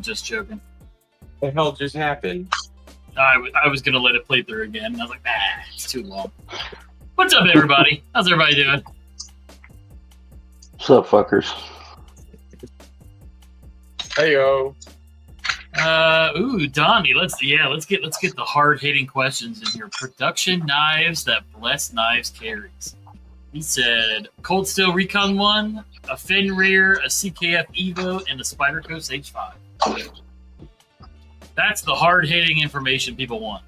I'm just joking. What the hell just happened? I was gonna let it play through again, and I was like, nah, it's too long. What's up, everybody? How's everybody doing? What's up, fuckers? Heyo. Ooh, Donnie, let's get the hard-hitting questions in here. Production knives that Blessed Knives carries. He said Cold Steel Recon 1, a Fenrir, a CKF Evo, and a Spider Coast H5. That's the hard-hitting information people want.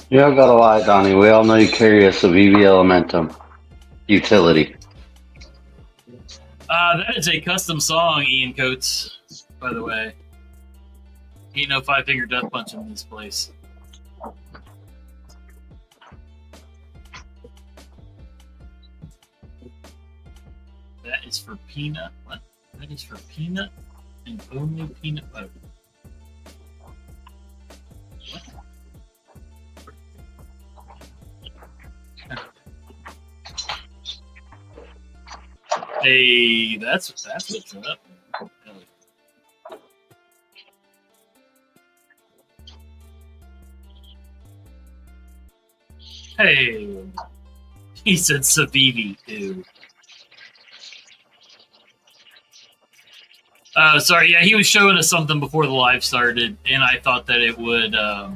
You don't gotta lie, Donnie. We all know you carry a Civivi Elementum utility. That is a custom song, Ian Coates, by the way. Ain't no five-finger death punch in this place. That is for peanut. What? That is for peanut and only peanut butter. Hey, that's what's up. Hey, he said Civivi too. Sorry, yeah, he was showing us something before the live started, and I thought that it would. I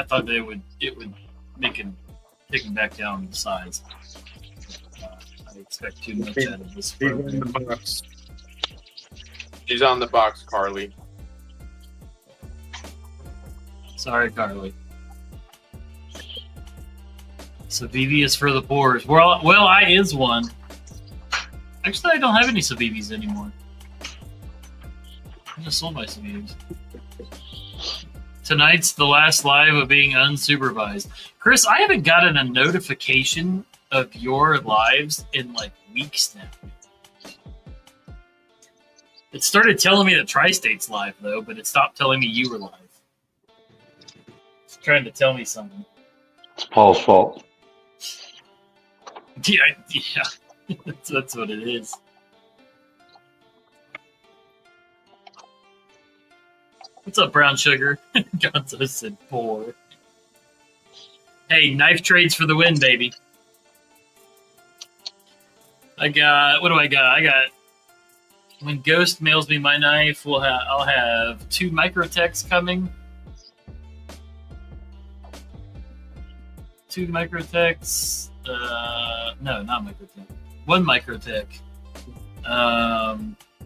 thought that it would make him take him back down in size. I expect too much out of this. He's on the box. He's on the box, Carly. Sorry, Carly. Civivi is for the poor. Well, I is one. Actually, I don't have any Civivis anymore. I just sold my Civivis. Tonight's the last live of being unsupervised. Chris, I haven't gotten a notification of your lives in like weeks now. It started telling me that Tri-State's live though, but it stopped telling me you were live. It's trying to tell me something. It's Paul's fault. Yeah. That's what it is. What's up, Brown Sugar? Gonzo said poor. Hey, knife trades for the win, baby. What do I got? I got, when Ghost mails me my knife, I'll have 2 Microtechs coming. 2 Microtechs. No, not Microtech. 1 Microtech.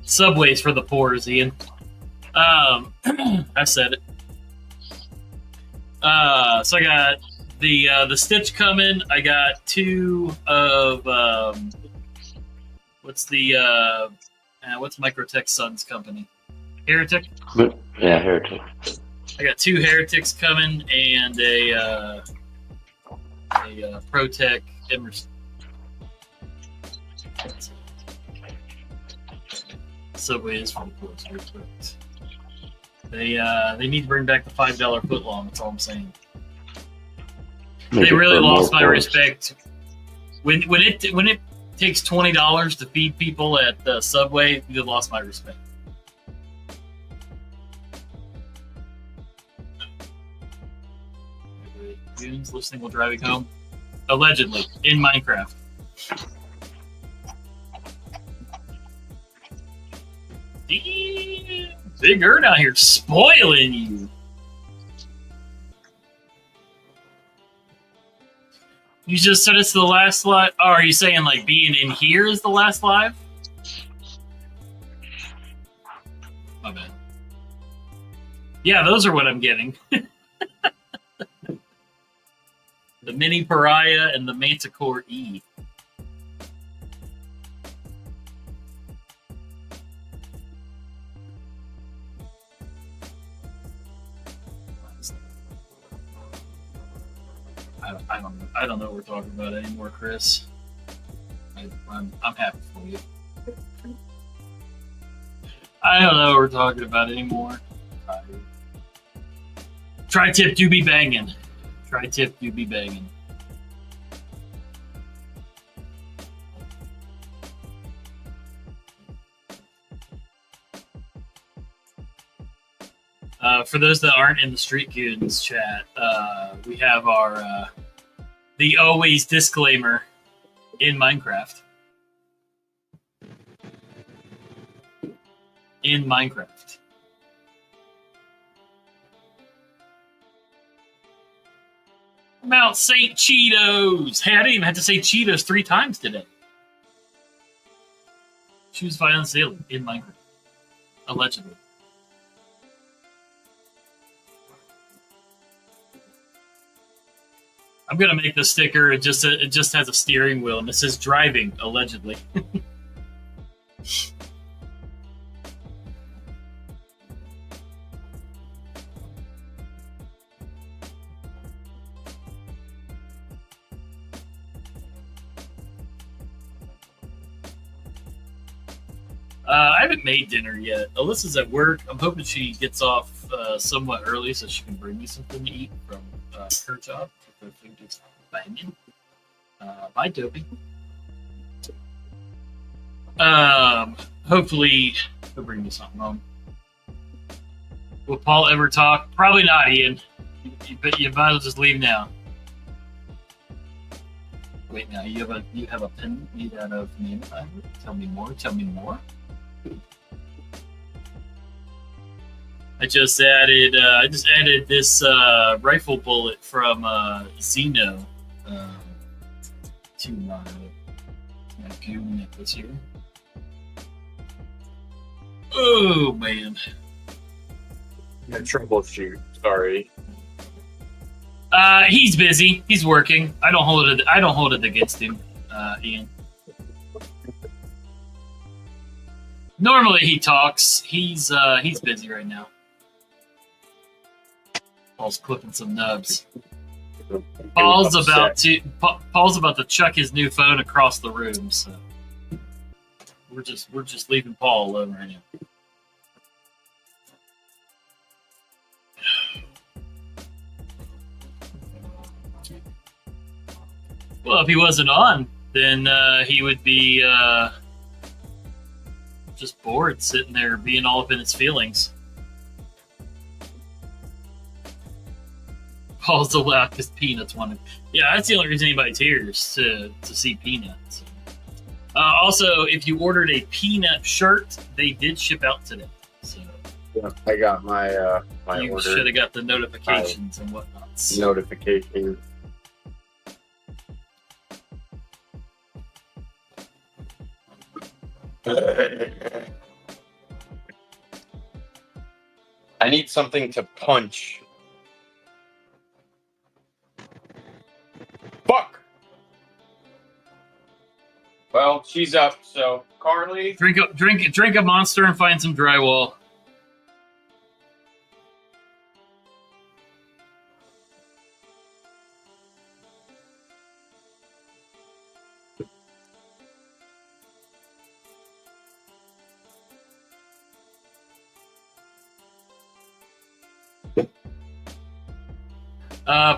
Subways for the poors, Ian. I said it. So I got the Stitch coming. I got 2 of what's Microtech's son's company? Heretic? Yeah, Heretic. I got 2 Heretics coming and a Protech Emerson. Subway is for the poor. They need to bring back the $5 footlong. That's all I'm saying. They really lost my respect when it takes $20 to feed people at the Subway. They lost my respect. Goons listening while driving home, allegedly in Minecraft. Big Erd out here spoiling you. You just said it's the last live. Oh, are you saying like being in here is the last live? My bad. Yeah, those are what I'm getting. The Mini Pariah and the Manticore E. I don't know what we're talking about anymore, Chris. I'm happy for you. I don't know what we're talking about anymore. Tri-tip do be banging. Tri-tip do be banging. For those that aren't in the Street Goons chat, we have our the always disclaimer in Minecraft. In Minecraft. Mount St. Cheetos! Hey, I didn't even have to say Cheetos 3 times today. Choose violence daily in Minecraft. Allegedly. I'm gonna make the sticker. It just has a steering wheel and it says driving allegedly. I haven't made dinner yet. Alyssa's at work. I'm hoping she gets off somewhat early so she can bring me something to eat from her job. Her food is banging. Bye, Toby. Hopefully he'll bring me something home. Will Paul ever talk? Probably not, Ian. But you might as well just leave now. Wait, now you have a pen made out of name fiber? Tell me more. Tell me more. I just added this rifle bullet from Xeno to my goon necklace here. Oh man! I troubleshoot. Sorry. He's busy. He's working. I don't hold it against him, Ian. Normally he talks. He's busy right now. Paul's clipping some nubs. Paul's about to chuck his new phone across the room. So we're just leaving Paul alone right now. Well, if he wasn't on, then he would be just bored, sitting there being all up in his feelings. Paul's allowed because Peanuts wanted. Yeah, that's the only reason anybody's here is to see Peanuts. Also, if you ordered a Peanut shirt, they did ship out today. So yeah, I got my my you order. should have got the notifications and whatnot. Notification. I need something to punch. Fuck! Well, she's up, so Carly. Drink a Monster and find some drywall.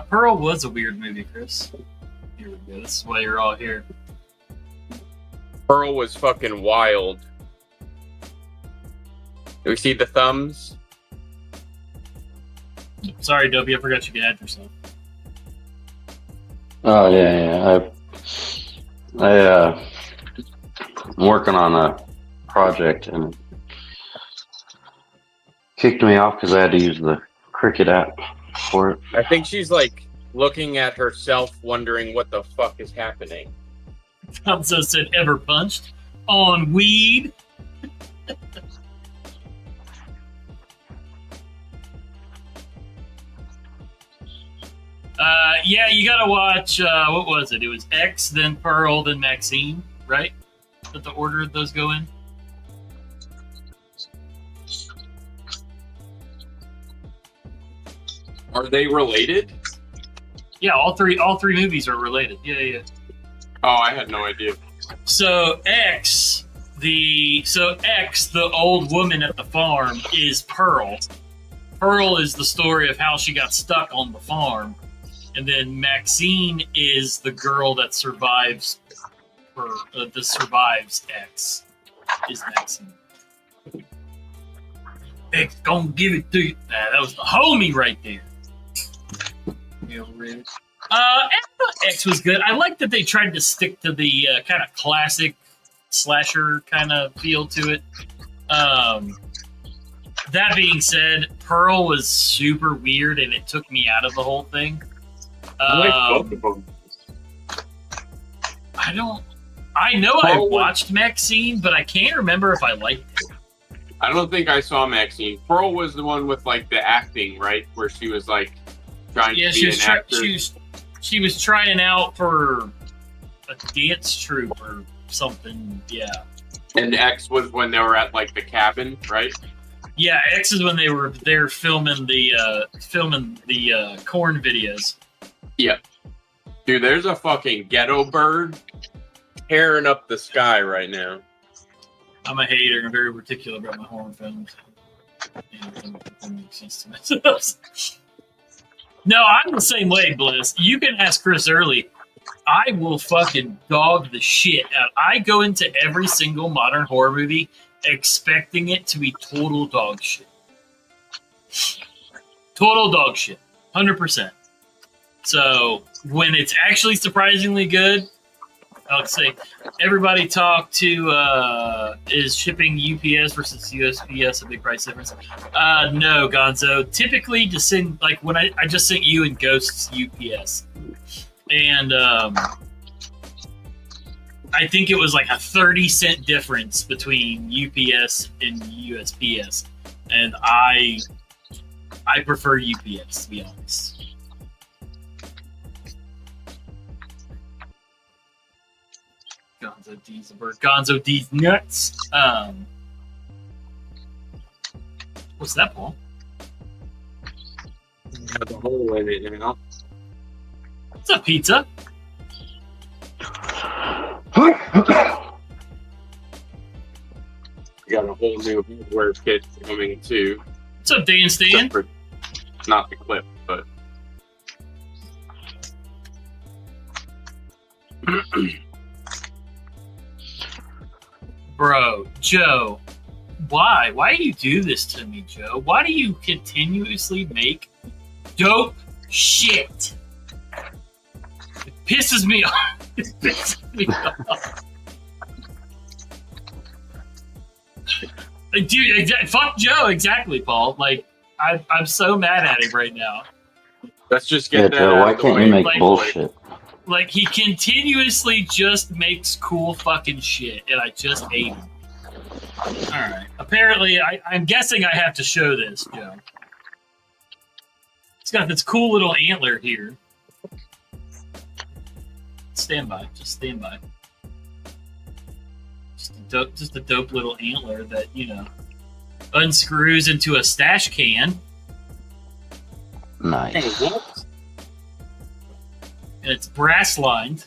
Pearl was a weird movie, Chris. Here we go. This is why you're all here. Pearl was fucking wild. Do we see the thumbs? Sorry, Dopey, I forgot you could add yourself. Oh yeah. I'm working on a project and it kicked me off because I had to use the Cricket app for it. I think she's like looking at herself, wondering what the fuck is happening. Hamza said, ever punched on weed? Yeah, you gotta watch, what was it? It was X, then Pearl, then Maxine, right? That the order of those go in? Are they related? Yeah, all three movies are related. Yeah. Oh, I had no idea. So X, the old woman at the farm, is Pearl. Pearl is the story of how she got stuck on the farm, and then Maxine is the girl that survives survives X. Is Maxine. X gonna give it to you. That was the homie right there. X was good. I like that they tried to stick to the kind of classic slasher kind of feel to it. That being said, Pearl was super weird and it took me out of the whole thing. I know I watched Maxine, but I can't remember if I liked it. I don't think I saw Maxine. Pearl was the one with like the acting, right? Where she was like trying to be an actor. She was trying out for a dance troupe or something, yeah. And X was when they were at like the cabin, right? Yeah, X is when they were there filming the corn videos. Yep. Dude, there's a fucking ghetto bird tearing up the sky right now. I'm a hater. I'm very particular about my horror films. That makes sense to myself. No, I'm the same way, Bliss. You can ask Chris Early. I will fucking dog the shit out. I go into every single modern horror movie expecting it to be total dog shit. Total dog shit. 100%. So when it's actually surprisingly good, I'll say everybody talk to is shipping UPS versus USPS a big price difference? No, Gonzo. Typically, just send like when I just sent you and Ghosts UPS, and I think it was like a 30-cent difference between UPS and USPS, and I prefer UPS to be honest. Gonzo D's a bird. Gonzo D's nuts. What's that, Paul? Got the hole in it, you know. What's up, pizza? You got a whole new hardware kit coming too. What's up, Dan Stan? Not the clip, but. Bro, Joe, why? Why do you do this to me, Joe? Why do you continuously make dope shit? It pisses me off. It pisses me off. Dude, fuck Joe, exactly, Paul. Like, I'm so mad at him right now. Let's just get that Joe, out why of the can't way. you make bullshit? Like, he continuously just makes cool fucking shit, and I just hate him. Alright. Apparently, I'm guessing I have to show this, Joe. It's got this cool little antler here. Stand by. Just stand by. Just a dope little antler that, you know, unscrews into a stash can. Nice. Hey, what? And it's brass lined.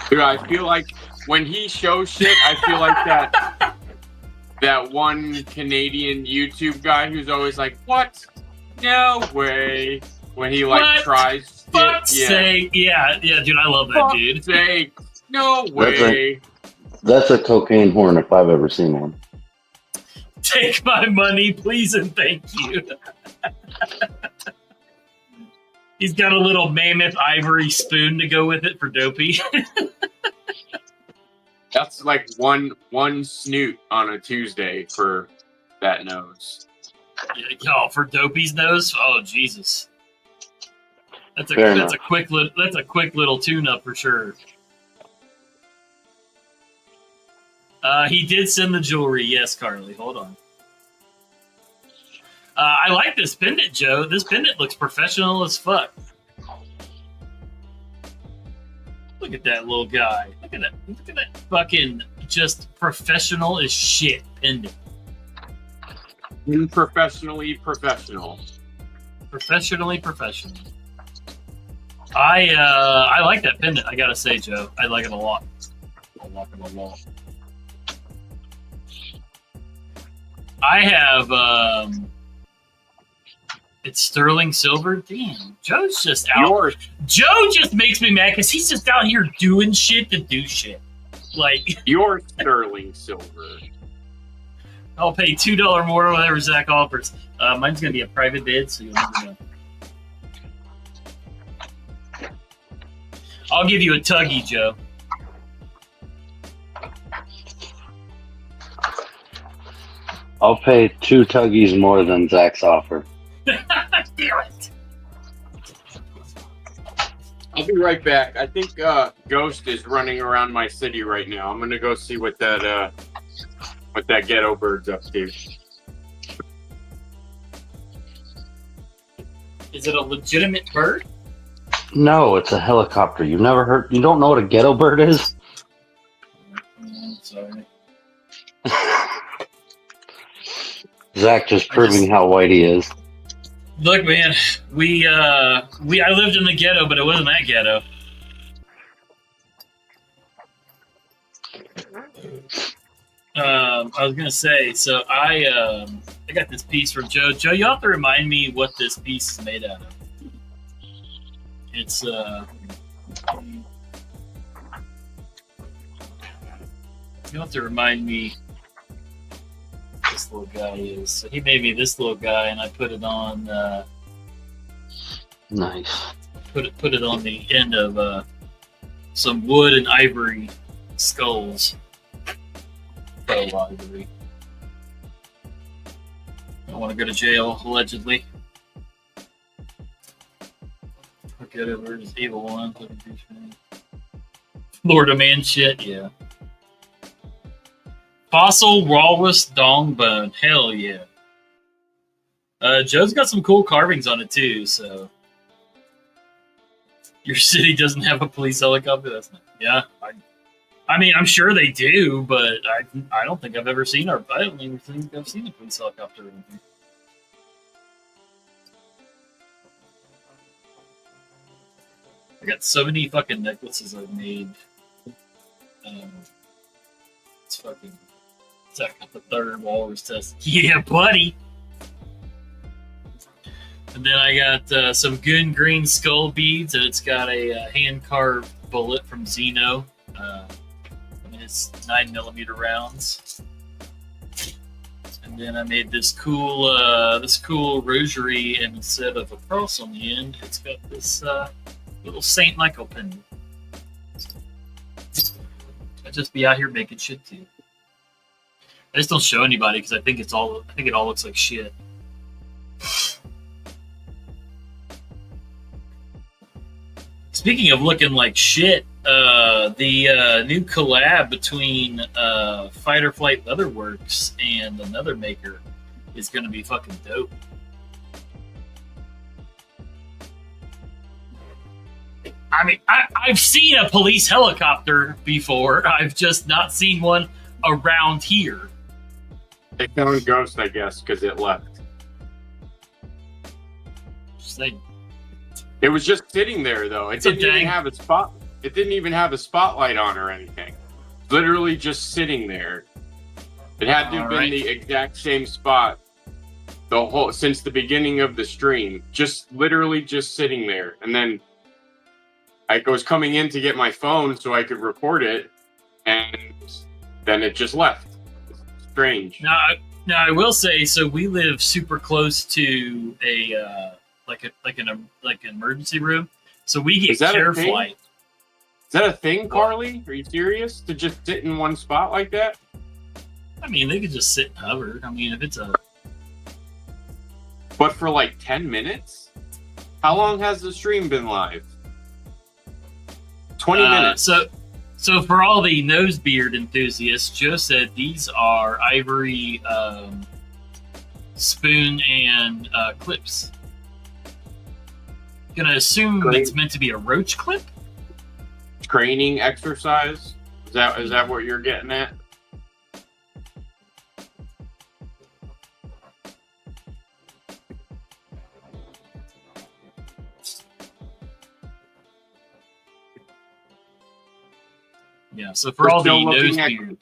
Dude, I feel like when he shows shit, I feel like that one Canadian YouTube guy who's always like, "What? No way!" When he like What? tries. Fuck's sake! Yeah, dude, I love that Fuck's dude. sake. No way. That's a cocaine horn if I've ever seen one. Take my money, please and thank you. He's got a little mammoth ivory spoon to go with it for Dopey. That's like one snoot on a Tuesday for that nose. Oh, for Dopey's nose? Oh, Jesus. That's a quick little tune-up for sure. He did send the jewelry. Yes, Carly. Hold on. I like this pendant, Joe. This pendant looks professional as fuck. Look at that little guy. Look at that fucking just professional as shit pendant. Unprofessionally professional. Professionally professional. I like that pendant, I gotta say, Joe. I like it a lot. I like it a lot. I have it's sterling silver. Damn, Joe's just out. Joe just makes me mad because he's just out here doing shit to do shit. Like your sterling silver. I'll pay $2 more, whatever Zach offers. Mine's gonna be a private bid, so you'll never know. I'll give you a tuggy, Joe. I'll pay 2 tuggies more than Zach's offer. Damn it! I'll be right back. I think Ghost is running around my city right now. I'm gonna go see what that ghetto bird's up to. Is it a legitimate bird? No, it's a helicopter. You've never heard? You don't know what a ghetto bird is? Sorry. Zach just proving how white he is. Look, man, I lived in the ghetto, but it wasn't that ghetto. I was gonna say, so I got this piece from Joe. Joe, you have to remind me what this piece is made out of. It's you have to remind me what this little guy is. So he made me this little guy, and I put it on. Nice. Put it on the end of some wood and ivory skulls. Faux ivory. I don't want to go to jail, allegedly. Look at it, where's this evil one? Lord of Man shit, yeah. Fossil walrus dong bone, hell yeah. Joe's got some cool carvings on it too, so. Your city doesn't have a police helicopter? That's not, yeah. I mean, I'm sure they do, but I don't think I've ever seen I don't even think I've seen a police helicopter in here. I got so many fucking necklaces I've made. It's fucking. Zach got the third walrus test. Yeah, buddy! And then I got some Goon green skull beads, and it's got a hand-carved bullet from Xeno. It's 9mm rounds. And then I made this cool rosary, and instead of a cross on the end, it's got this little Saint Michael pendant. I just be out here making shit too. I just don't show anybody because I think it all looks like shit. Speaking of looking like shit, the new collab between Fight or Flight Leatherworks and another maker is going to be fucking dope. I mean, I've seen a police helicopter before. I've just not seen one around here. They found Ghost, I guess, because it left. Just saying. It was just sitting there, though. It didn't even have a spot. It didn't even have a spotlight on or anything. Literally just sitting there. It had to have been the exact same spot since the beginning of the stream. Just literally just sitting there, and then I was coming in to get my phone so I could record it, and then it just left. It's strange. Now I will say, so we live super close to a like an emergency room, so we get care flight. Is that a thing, Carly? Are you serious? To just sit in one spot like that? I mean, they could just sit and hover. I mean, if it's a... But for like 10 minutes? How long has the stream been live? 20 minutes. So for all the nose beard enthusiasts, Joe said these are ivory spoon and clips. Gonna assume it's meant to be a roach clip? Training exercise? Is that what you're getting at? Yeah, so for all the nose beard.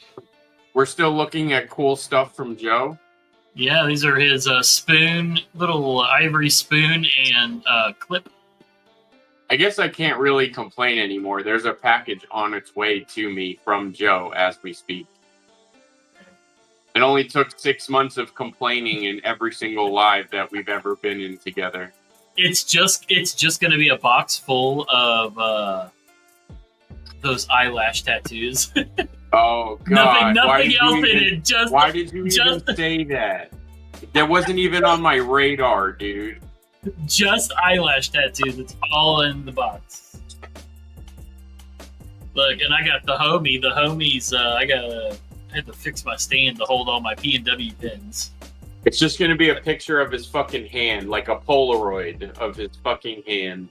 We're still looking at cool stuff from Joe. Yeah, these are his spoon, little ivory spoon and clip. I guess I can't really complain anymore. There's a package on its way to me from Joe as we speak. It only took 6 months of complaining in every single live that we've ever been in together. It's just gonna be a box full of those eyelash tattoos. Oh God! Nothing else in it. Why did you even say that? That wasn't even on my radar, dude. Just eyelash tattoos. It's all in the box. Look, and I got the homie. The homies. I had to fix my stand to hold all my P&W pins. It's just gonna be a picture of his fucking hand, like a Polaroid of his fucking hand.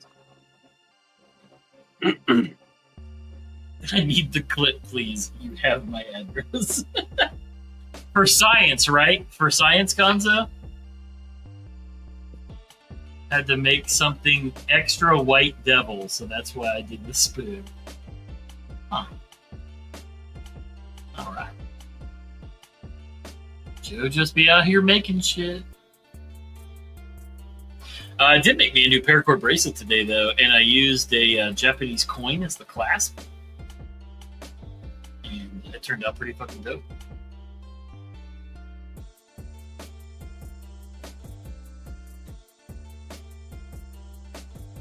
I need the clip, please. You have my address. For science, right? For science, Gonzo? Had to make something extra white devil, so that's why I did the spoon. Huh. Alright. Joe just be out here making shit. I did make me a new paracord bracelet today, though, and I used a Japanese coin as the clasp. And it turned out pretty fucking dope.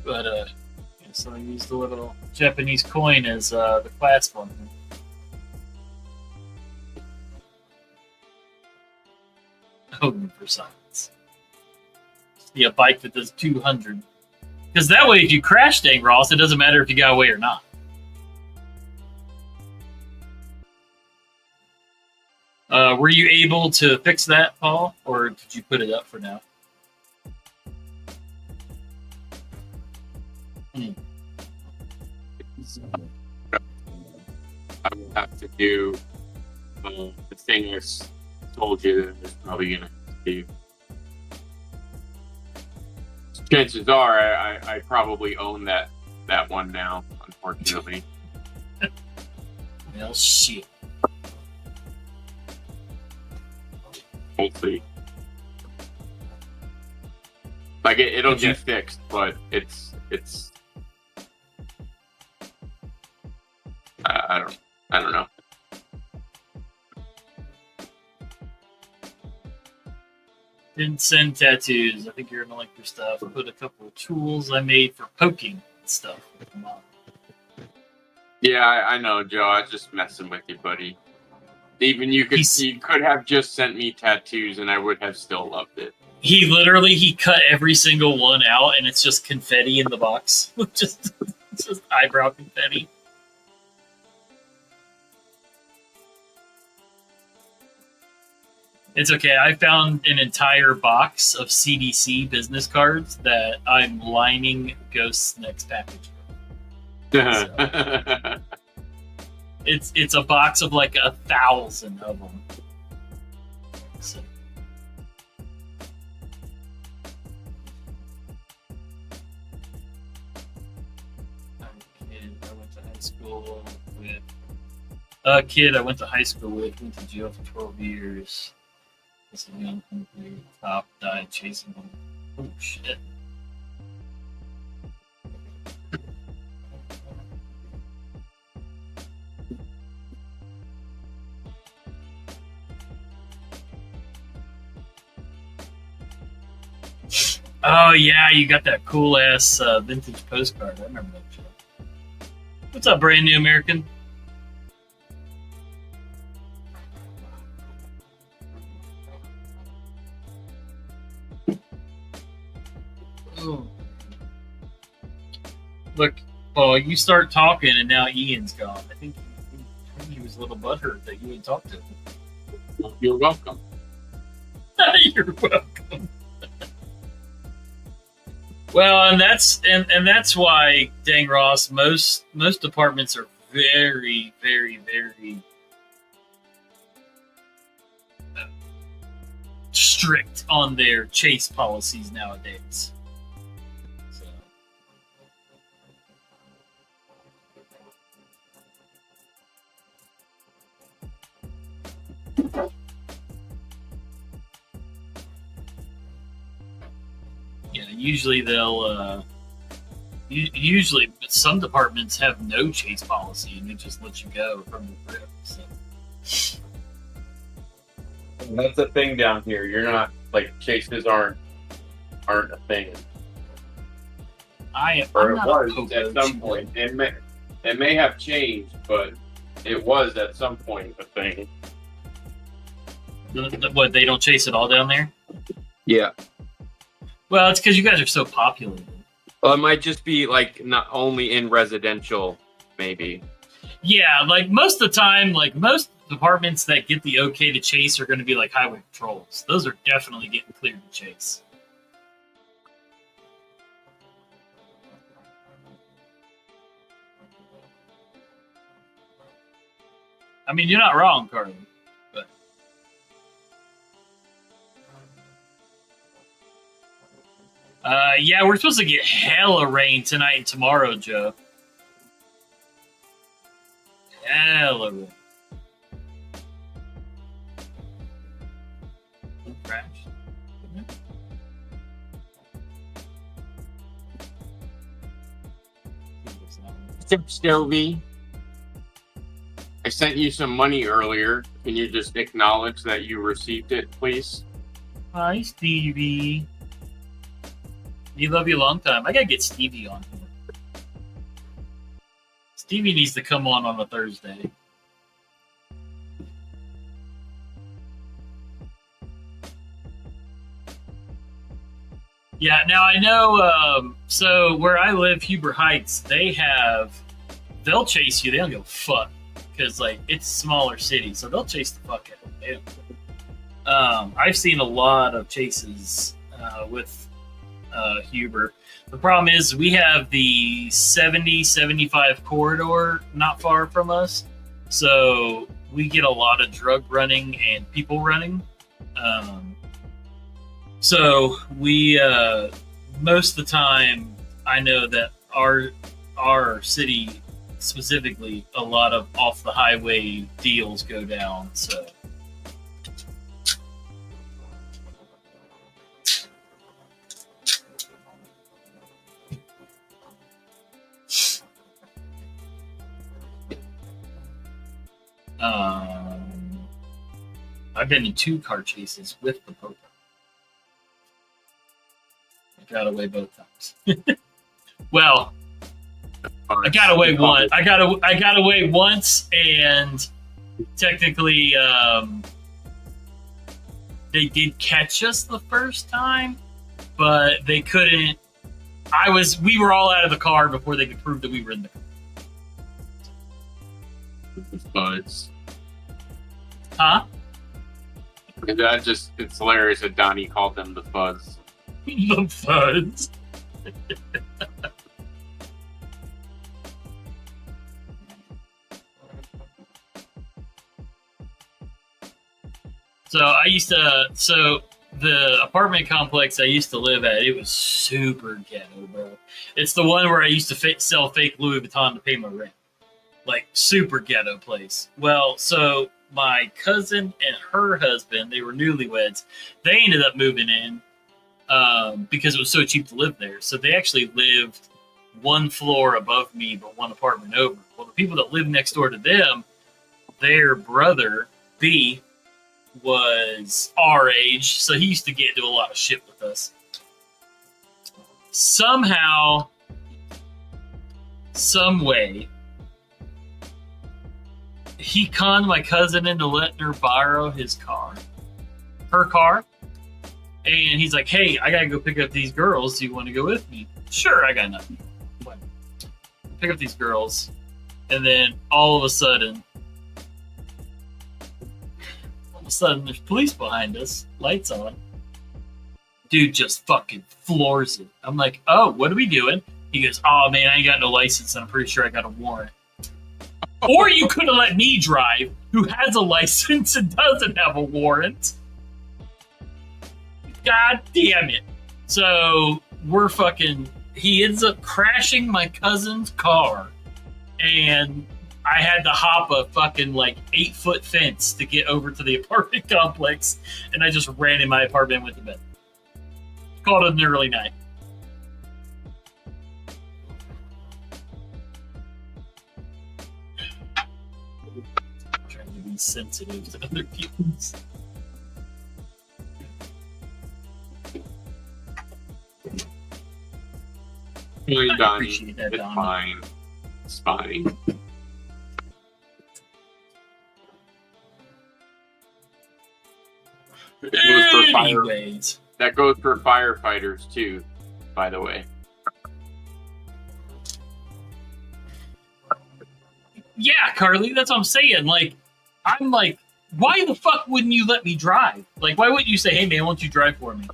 But, yeah, so I used the little Japanese coin as the clasp on them. Hoping for science. Yeah, a bike that does 200. Because that way, if you crash, dang Ross, it doesn't matter if you got away or not. Were you able to fix that, Paul, or did you put it up for now? I would have to do the thing I told you that is probably gonna be. Chances are, I probably own that one now. Unfortunately. Well, shit. Hopefully, like it'll get fixed, but it's. I don't know. Didn't send tattoos. I think you're gonna like your stuff. I put a couple of tools I made for poking and stuff. Yeah, I know, Joe. I was just messing with you, buddy. Even you could have just sent me tattoos, and I would have still loved it. He cut every single one out, and it's just confetti in the box. just eyebrow confetti. It's okay. I found an entire box of CDC business cards that I'm lining Ghost's next package. So, it's a box of like 1,000 of them. So. A kid I went to high school with, went to jail for 12 years. This young cop died chasing him. Oh shit. Oh yeah, you got that cool ass vintage postcard. I remember that shit. What's up, brand new American? Oh. Look, Paul, you start talking and now Ian's gone. I think he was a little butthurt that you didn't talk to him. You're welcome. You're welcome. Well, and that's why, dang Ross, most departments are very, very, very strict on their chase policies nowadays. So. Yeah, usually they'll. Usually, some departments have no chase policy and they just let you go from the grip. So. That's a thing down here. You're not like chases aren't a thing. Or it was at some point. It may have changed, but it was at some point a thing. What, they don't chase it all down there? Yeah. Well, it's because you guys are so populated. Well, it might just be like not only in residential, maybe. Yeah, like most of the time, like most departments that get the okay to chase are going to be like highway patrols. Those are definitely getting cleared to chase. I mean, you're not wrong, Carly. But yeah, we're supposed to get hella rain tonight and tomorrow, Joe. Hella rain. Crash. Stovey, I sent you some money earlier. Can you just acknowledge that you received it, please? Hi, Stevie. You love you a long time. I gotta get Stevie on here. Stevie needs to come on a Thursday. Yeah, now I know, so where I live, Huber Heights, they'll chase you. They don't give a fuck. Because, like, it's a smaller city, so they'll chase the fuck out of you. I've seen a lot of chases with Huber. The problem is we have the 70-75 corridor not far from us, so we get a lot of drug running and people running. So we most of the time, I know that our city specifically, a lot of off the highway deals go down. So I've been in 2 car chases with the poker. I got away both times. Well, I got away once. I got away once, and technically, they did catch us the first time, but they couldn't. We were all out of the car before they could prove that we were in the car. Fuzz. Huh? It's hilarious that Donnie called them the Fuzz. The Fuzz. So the apartment complex I used to live at, it was super ghetto, bro. It's the one where I used to sell fake Louis Vuitton to pay my rent. Like, super ghetto place. Well, so my cousin and her husband, they were newlyweds. They ended up moving in because it was so cheap to live there. So they actually lived 1 floor above me, but 1 apartment over. Well, the people that lived next door to them, their brother, B, was our age, so he used to get into a lot of shit with us. Somehow, some way, he conned my cousin into letting her borrow her car, and he's like, "Hey, I gotta go pick up these girls. Do you want to go with me?" Sure, I got nothing. Pick up these girls, and then all of a sudden, there's police behind us, lights on. Dude just fucking floors it. I'm like, "Oh, what are we doing?" He goes, "Oh man, I ain't got no license, and I'm pretty sure I got a warrant." Or you could have let me drive, who has a license and doesn't have a warrant. God damn it. So he ends up crashing my cousin's car, and I had to hop a fucking 8-foot fence to get over to the apartment complex, and I just ran in my apartment and went to bed. Called it an early night. Trying to be sensitive to other people's. fine, I Donnie. appreciate that, It's Donnie. fine. It's fine. It goes for Anyways. That goes for firefighters too, by the way. Yeah, Carly, that's what I'm saying. Like, I'm like, why the fuck wouldn't you let me drive? Like, why wouldn't you say, hey man, why don't you drive for me?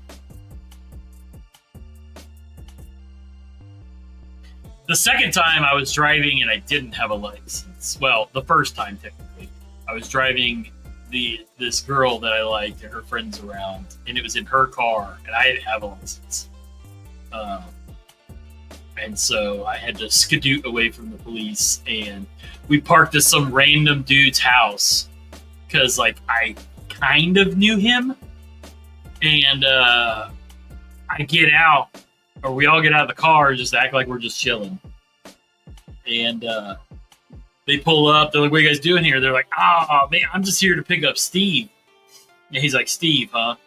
The second time I was driving and I didn't have a license. Well, the first time technically. I was driving this girl that I liked and her friends around, and it was in her car, and I didn't have a license. And so I had to skedoot away from the police, and we parked at some random dude's house because, like, I kind of knew him. And I get out, or we all get out of the car, just act like we're just chilling. And they pull up. They're like, "What are you guys doing here?" They're like, "Oh man, I'm just here to pick up Steve." And he's like, "Steve, huh?"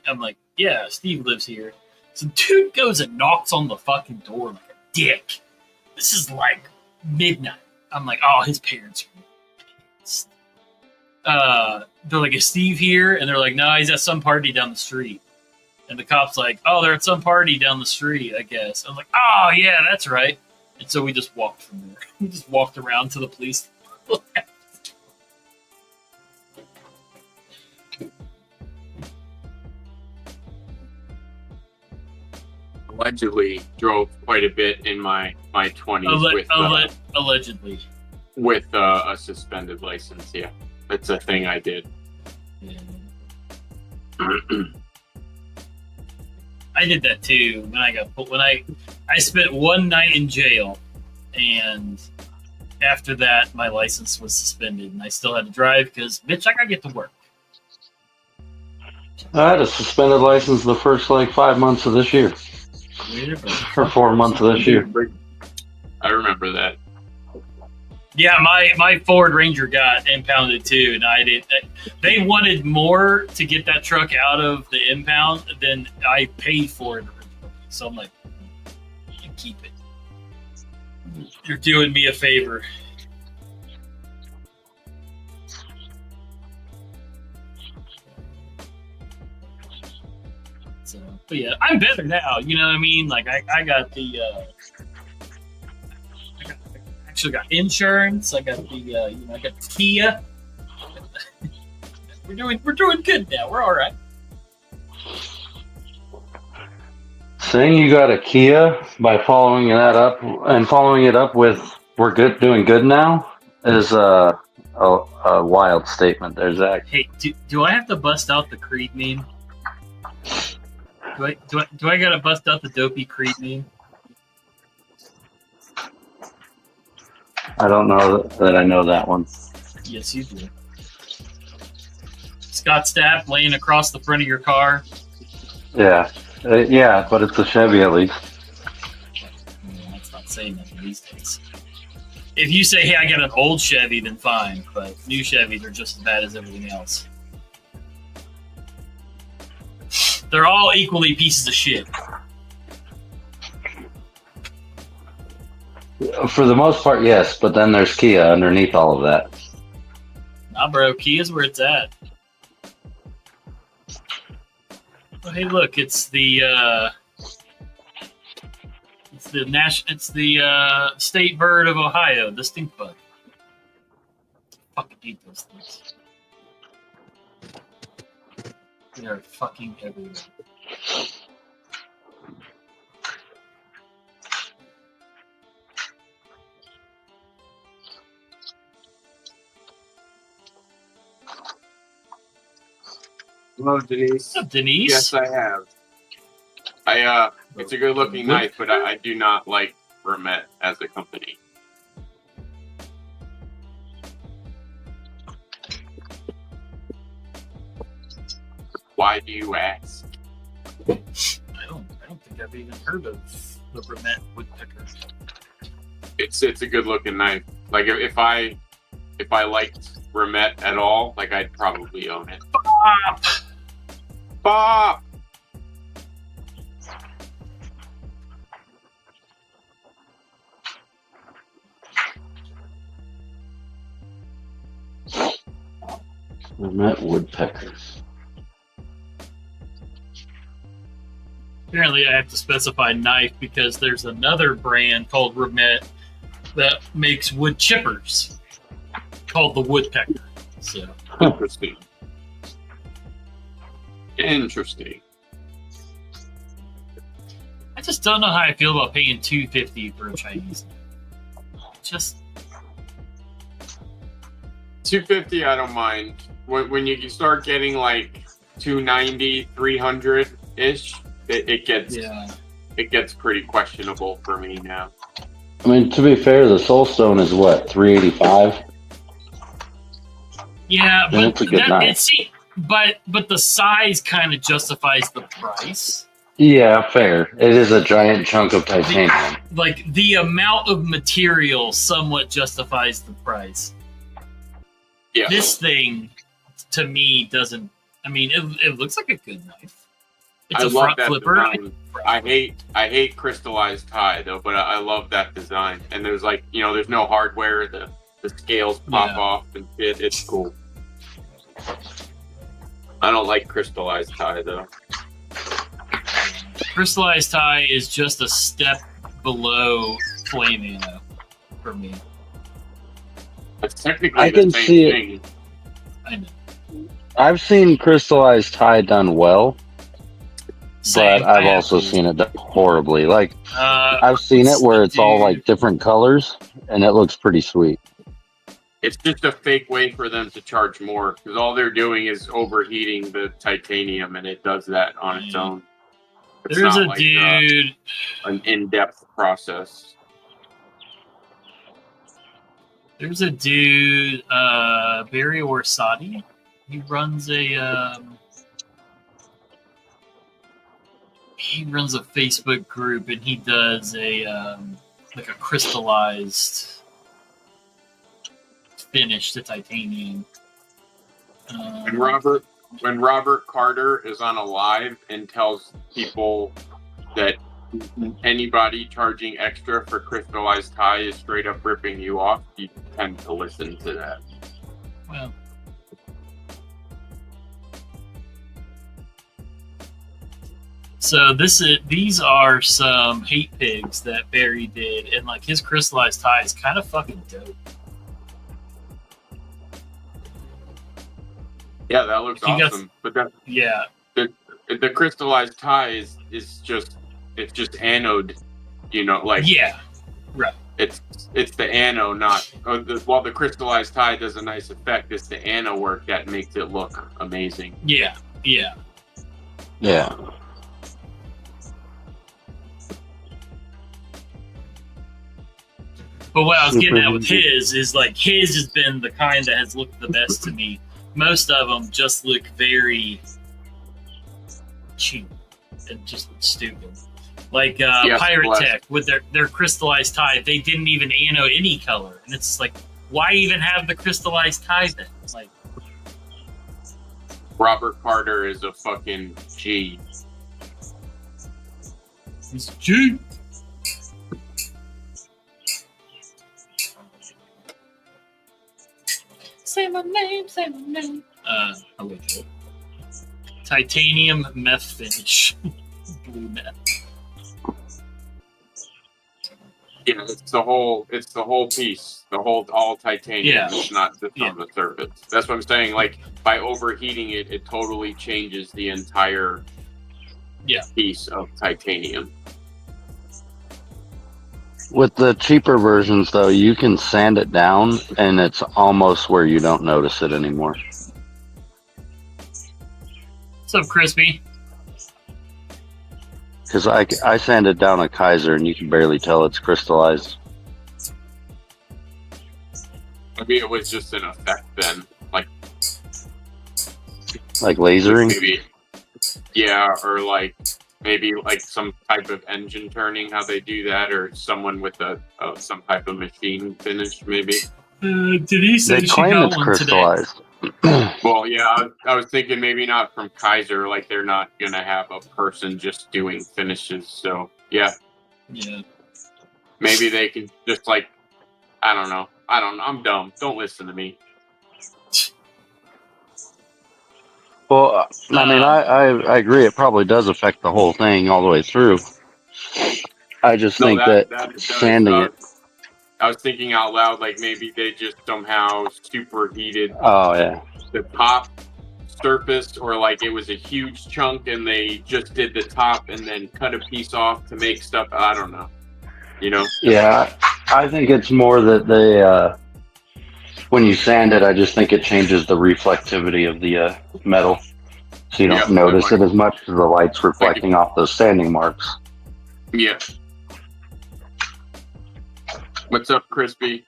I'm like, "Yeah, Steve lives here." So dude goes and knocks on the fucking door like a dick. This is like midnight. I'm like, "Oh, his parents are." They're like, "Is Steve here?" And they're like, "No, he's at some party down the street." And the cop's like, "Oh, they're at some party down the street, I guess." I'm like, "Oh yeah, that's right." And so we just walked from there. We just walked around to the police. Allegedly drove quite a bit in my 20s Allegedly. with a suspended license. Yeah, that's a thing I did. Yeah. I did that too when I got when I spent one night in jail, and after that my license was suspended, and I still had to drive because bitch, I gotta get to work. I had a suspended license the first like 5 months of this year, or 4 months of this year. I remember that. Yeah, my Ford Ranger got impounded too, and I did. They wanted more to get that truck out of the impound than I paid for it originally. So I'm like, you keep it. You're doing me a favor. So, but yeah, I'm better now. You know what I mean? Like I got the. Actually got insurance. I got the I got the Kia. we're doing good now. We're all right. Saying you got a Kia by following it up with "we're good, doing good now" is a wild statement. There, Zach. Hey, do I have to bust out the Creed meme? Do I gotta bust out the dopey Creed meme? I don't know that I know that one. Yes, you do. Scott Stapp laying across the front of your car. Yeah, yeah, but it's a Chevy at least. That's not saying nothing these days. If you say, "Hey, I got an old Chevy," then fine. But new Chevys are just as bad as everything else. They're all equally pieces of shit. For the most part, yes, but then there's Kia underneath all of that. Nah, bro, Kia's where it's at. Oh, hey, look, it's the state bird of Ohio, the stink bug. Fucking hate those things. They are fucking everywhere. Hello, Denise. What's up, Denise? Yes, I have. It's a good-looking knife, but I do not like Remet as a company. Why do you ask? I don't think I've even heard of the Remet woodpecker. It's a good-looking knife. Like if I liked Remet at all, like I'd probably own it. Bop! Bop! Met woodpeckers. Apparently, I have to specify knife because there's another brand called Remet that makes wood chippers called the Woodpecker. So Interesting. Interesting. I just don't know how I feel about paying $250 for a Chinese knife. Just $250, I don't mind. When you start getting like $290, $300 ish, it gets pretty questionable for me now. I mean, to be fair, the Soulstone is what, $385? yeah, Then but it's a good knife. but the size kind of justifies the price. Yeah, fair. It is a giant chunk of titanium. Like the amount of material somewhat justifies the price. Yeah. This thing, to me, doesn't. I mean, it looks like a good knife. It's a front flipper. I hate crystallized tie though, but I love that design. And there's like, there's no hardware. The scales pop off and shit. It's cool. I don't like crystallized tie though. Crystallized tie is just a step below flame ammo for me. It's technically I the can same see thing. I know. I've seen crystallized tie done well, Same. but I've also seen it done horribly. Like, I've seen it what's where the it's all dude- like different colors, and it looks pretty sweet. It's just a fake way for them to charge more because all they're doing is overheating the titanium, and it does that on its own. It's There's not a like, dude. an in-depth process. There's a dude, Barry Orsatti. He runs a Facebook group, and he does like a crystallized finish to titanium. When Robert Carter is on a live and tells people that anybody charging extra for crystallized tie is straight up ripping you off, you tend to listen to that. Well, so these are some hate pigs that Barry did, and like his crystallized tie is kind of fucking dope. Yeah, that looks awesome. But that the crystallized tie is just anode, yeah, right. It's the anode, not while the crystallized tie does a nice effect. It's the anode work that makes it look amazing. Yeah. But what I was getting at with his is like his has been the kind that has looked the best to me. Most of them just look very cheap and just stupid. Like Pirate Tech with their crystallized tie, they didn't even anode any color, and it's like, why even have the crystallized tie then? Like, Robert Carter is a fucking G. he's a G. Say my name, say my name. Okay. Titanium meth finish. Blue meth. Yeah, it's the whole piece, all titanium. Yeah. It's not just on the surface. That's what I'm saying. Like, by overheating it, it totally changes the entire piece of titanium. With the cheaper versions, though, you can sand it down, and it's almost where you don't notice it anymore. What's up, Crispy? Because I sanded down a Kaiser, and you can barely tell it's crystallized. Maybe it was just an effect then, like lasering. Maybe, or maybe some type of engine turning, how they do that, or someone with some type of machine finish, maybe. Denise said They she claim got it's one crystallized. Well, yeah, I was thinking maybe not from Kaiser, like they're not gonna have a person just doing finishes, so yeah. Maybe they can just I don't know, I'm dumb, don't listen to me. Well, I mean, I agree. It probably does affect the whole thing all the way through. I just think that it does. sanding it. I was thinking out loud, like maybe they just somehow superheated Oh yeah. the top surface, or like it was a huge chunk and they just did the top and then cut a piece off to make stuff. I don't know. You know? Yeah, I think it's more that they, when you sand it, I just think it changes the reflectivity of the metal, so you don't notice it as much as the light's reflecting off those sanding marks. Yeah. What's up, Crispy?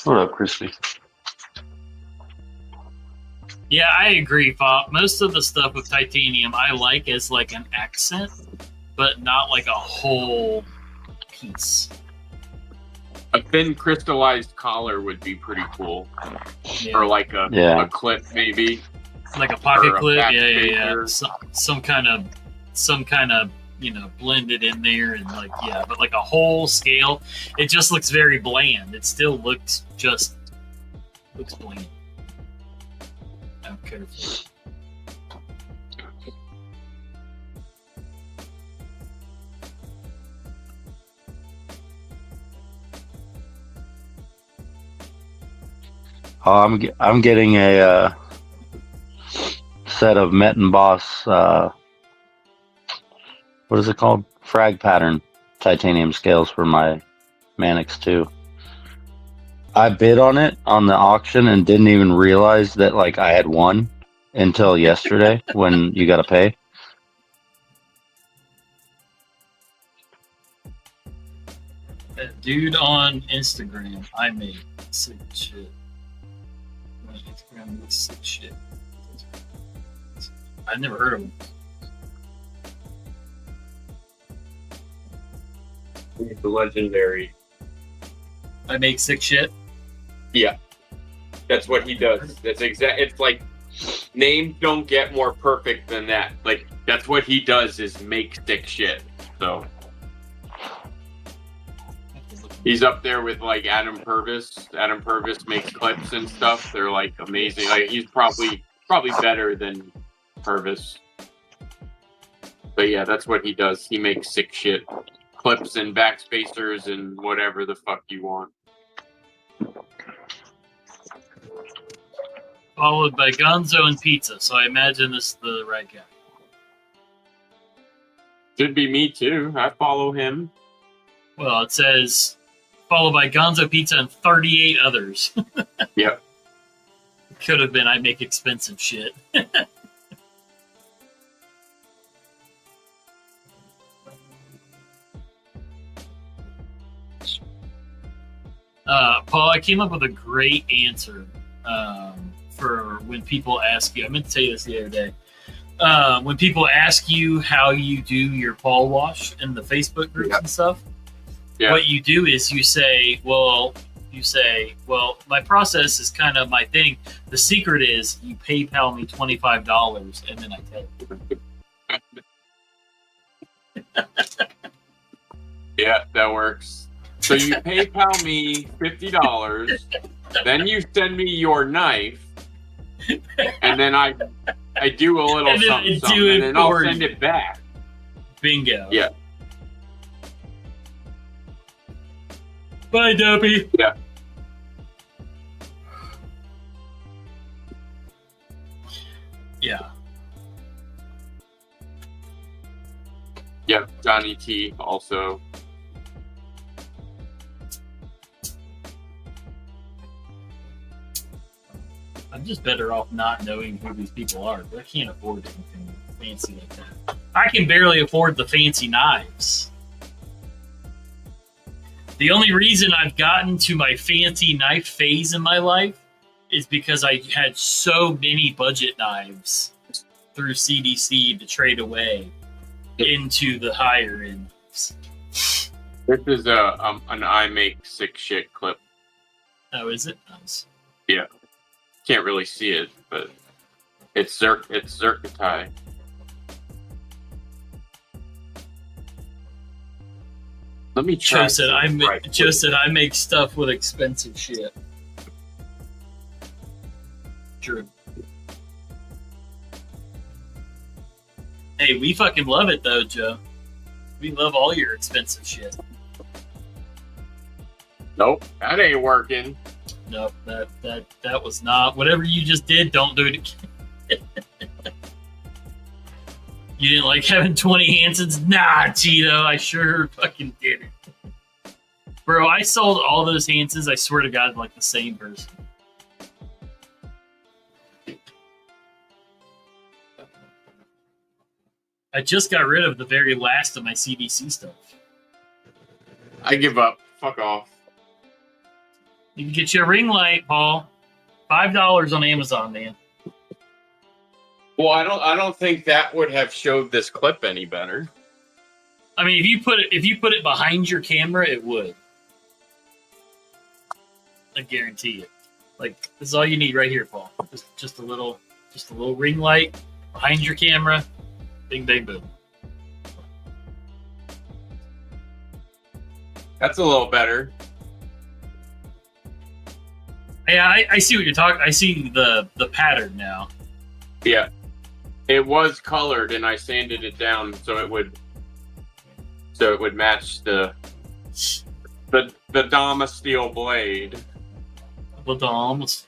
What up, Crispy? Yeah, I agree, Pop. Most of the stuff with titanium I like as like an accent, but not like a whole piece. A thin crystallized collar would be pretty cool. Yeah. Or like a clip, maybe. Like a pocket clip, back yeah. paper. Some kind of, you know, blended in there, and like, yeah, but like a whole scale, it just looks very bland. It still looks bland. I'm careful. Oh, I'm getting a set of Met and Boss. What is it called? Frag pattern titanium scales for my Manix 2. I bid on it on the auction and didn't even realize that like I had won until yesterday when you got to pay. That dude on Instagram, I made sick shit. My Instagram makes sick shit. I've never heard of him. The legendary. I make sick shit. Yeah. That's what he does. That's it's like names don't get more perfect than that. Like that's what he does is make sick shit. So he's up there with like Adam Purvis. Adam Purvis makes clips and stuff. They're like amazing. Like he's probably better than Purvis. But yeah, that's what he does. He makes sick shit. Clips and backspacers and whatever the fuck you want. Followed by Gonzo and Pizza, so I imagine this is the right guy. Should be me too. I follow him. Well, it says followed by Gonzo Pizza and 38 others. Yep. Could have been I make expensive shit. Paul, I came up with a great answer for when people ask you. I meant to tell you this the other day. When people ask you how you do your Paul wash in the Facebook groups and stuff, what you do is you say, well, my process is kind of my thing. The secret is you PayPal me $25 and then I tell you. Yeah, that works. So you PayPal me $50, then you send me your knife, and then I do a little something, and then I'll send it back. Bingo. Yeah. Bye, Dopey. Yeah. Yeah. Yep, Johnny T also. I'm just better off not knowing who these people are. I can't afford anything fancy like that. I can barely afford the fancy knives. The only reason I've gotten to my fancy knife phase in my life is because I had so many budget knives through CDC to trade away into the higher end knives. This is an I make sick shit clip. Oh, is it? Nice. Yeah. Can't really see it, but it's Zerkatai. Let me try. Joe said I make stuff with expensive shit. True. Hey, we fucking love it though, Joe. We love all your expensive shit. Nope, that ain't working. Nope, that was not. Whatever you just did, don't do it again. You didn't like having 20 Hansons? Nah, Cheeto, I sure fucking did it. Bro, I sold all those Hansons, I swear to God, like the same person. I just got rid of the very last of my CDC stuff. I give up. Fuck off. You can get you a ring light, Paul. $5 on Amazon, man. Well, I don't think that would have showed this clip any better. I mean, if you put it behind your camera, it would. I guarantee it. Like, this is all you need right here, Paul. Just a little ring light behind your camera. Bing, bang, boom. That's a little better. Yeah, I see what you're talking. I see the pattern now. Yeah, it was colored, and I sanded it down so it would match the Dama steel blade. The Dams.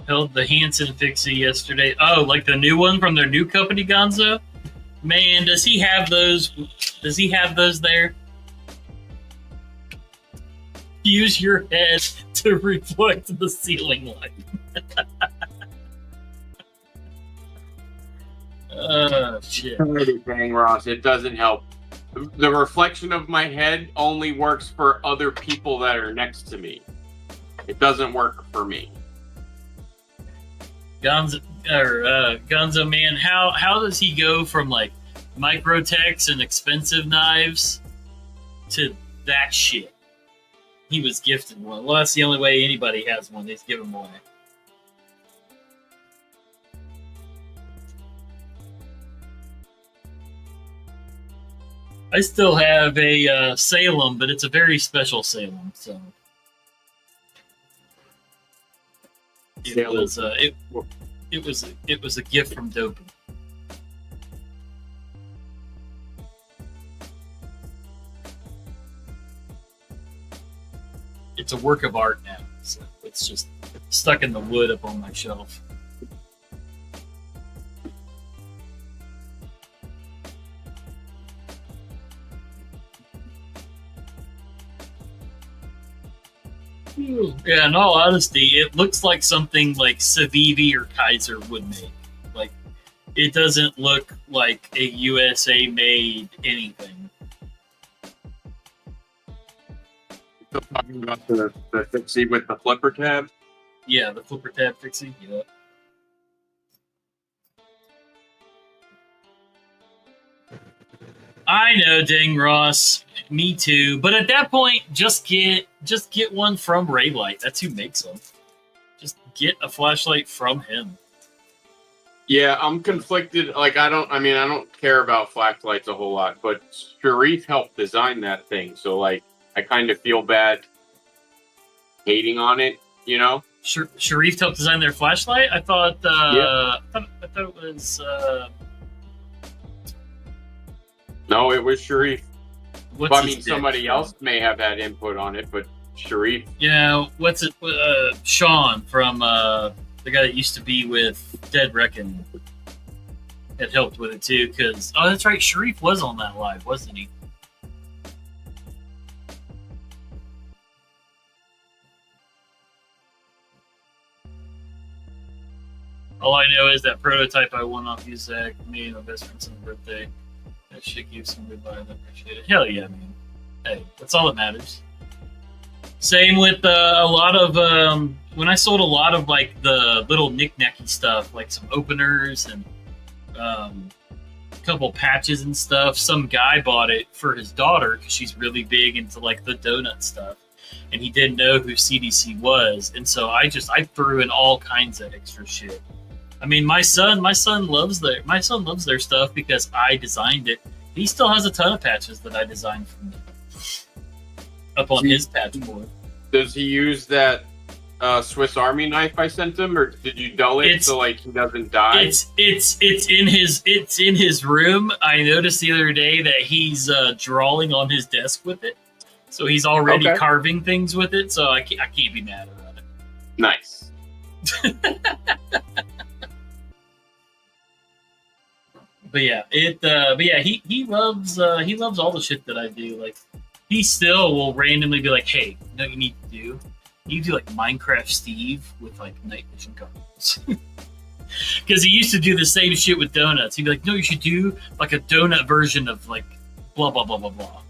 Held the Hanson fixie yesterday. Oh, like the new one from their new company, Gonzo? Man, does he have those? Does he have those there? Use your head to reflect the ceiling light. Shit. Dang, Ross, it doesn't help. The reflection of my head only works for other people that are next to me. It doesn't work for me. Gonzo man, how does he go from like Microtex and expensive knives to that shit? He was gifted one. Well, that's the only way anybody has one. They just give them away. I still have a Salem, but it's a very special Salem. So it was a gift from Dopey. It's a work of art now, so it's just stuck in the wood up on my shelf. Yeah, in all honesty, it looks like something like Civivi or Kaiser would make. Like, it doesn't look like a USA-made anything. Still talking about the fixie with the flipper tab? Yeah, the flipper tab fixie. Yeah. I know, dang Ross. Me too. But at that point, just get one from Raylight. That's who makes them. Just get a flashlight from him. Yeah, I'm conflicted. Like, I don't care about flashlights a whole lot, but Sharif helped design that thing, so like I kind of feel bad hating on it, you know? Sharif helped design their flashlight? I thought I thought it was No, it was Sharif. What's Well, I mean, somebody else may have had input on it, but Sharif. Yeah, what's it? Sean from the guy that used to be with Dead Reckon had helped with it too. Because that's right, Sharif was on that live, wasn't he? All I know is that prototype I won off you, Zach, me and my best friend's birthday. That shit gives some good vibe. I appreciate it. Hell yeah, man. Hey, that's all that matters. Same with a lot of when I sold a lot of like the little knick-knacky stuff, like some openers and a couple patches and stuff. Some guy bought it for his daughter because she's really big into like the donut stuff, and he didn't know who CDC was, and so I threw in all kinds of extra shit. I mean, my son loves their stuff because I designed it. He still has a ton of patches that I designed from him up on his patch board. Does he use that Swiss Army knife I sent him, or did you dull it so like he doesn't die? It's in his room. I noticed the other day that he's drawing on his desk with it, so he's already carving things with it. So I can't be mad about it. Nice. But yeah, he loves all the shit that I do. Like, he still will randomly be like, "Hey, you know what you need to do? You need to do like Minecraft Steve with like night vision goggles." Because he used to do the same shit with donuts. He'd be like, "No, you should do like a donut version of like blah blah blah blah blah."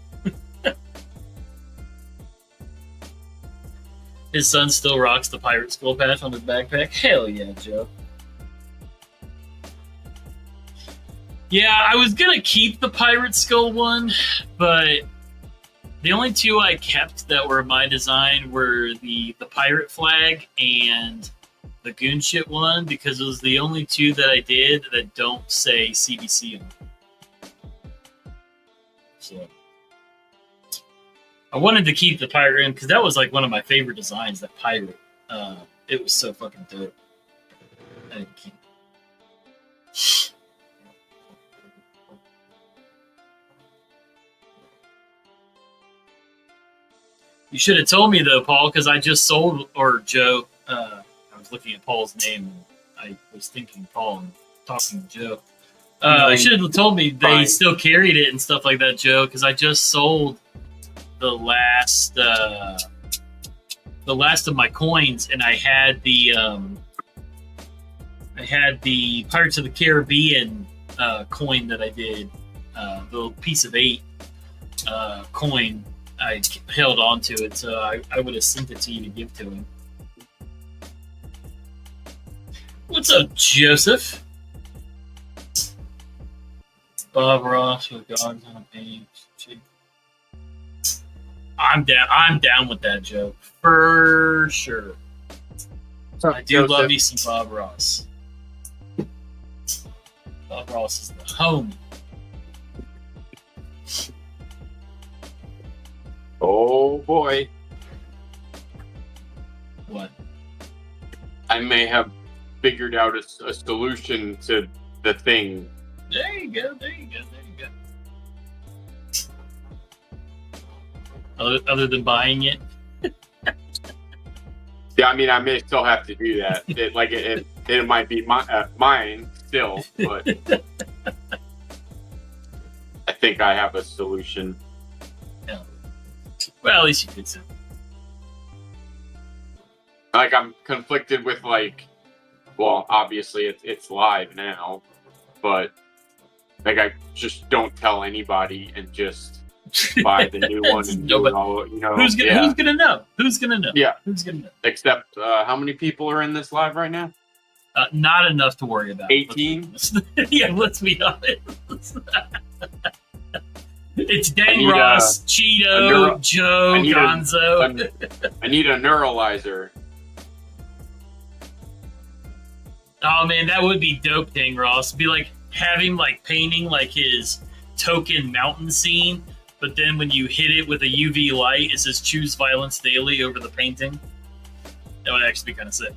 His son still rocks the pirate skull patch on his backpack. Hell yeah, Joe. Yeah, I was gonna keep the pirate skull one, but the only two I kept that were my design were the pirate flag and the goon shit one, because it was the only two that I did that don't say CBC on them. So I wanted to keep the pirate in because that was like one of my favorite designs. That pirate, it was so fucking dope. I didn't keep it. You should have told me though, Paul, because I just sold, or Joe. I was looking at Paul's name, and I was thinking Paul and talking to Joe. You should have told me they still carried it and stuff like that, Joe, because I just sold the last of my coins, and I had the Pirates of the Caribbean coin that I did, the little piece of 8 coin. I held on to it, so I would have sent it to you to give to him. What's up, Joseph? Bob Ross with Gods on a page. I'm down with that joke for sure. I do love me some Bob Ross. Bob Ross is the homie. Oh boy. What? I may have figured out a solution to the thing. There you go. Other than buying it? Yeah, I mean, I may still have to do that. It might be mine still, but I think I have a solution. Yeah. Well, at least you did so. Like, I'm conflicted with, like, well, obviously it's live now, but like, I just don't tell anybody and just buy the new one and do it all, you know. Who's gonna know? Who's gonna know? Yeah. Who's gonna know? Except, how many people are in this live right now? Not enough to worry about. 18? Yeah, let's be honest. It's Dang Ross, Cheeto, Joe, Gonzo. I need a neuralizer. Oh man, that would be dope, Dang Ross. Be like, have him like painting like his token mountain scene, but then when you hit it with a UV light, it says "Choose Violence Daily" over the painting. That would actually be kind of sick.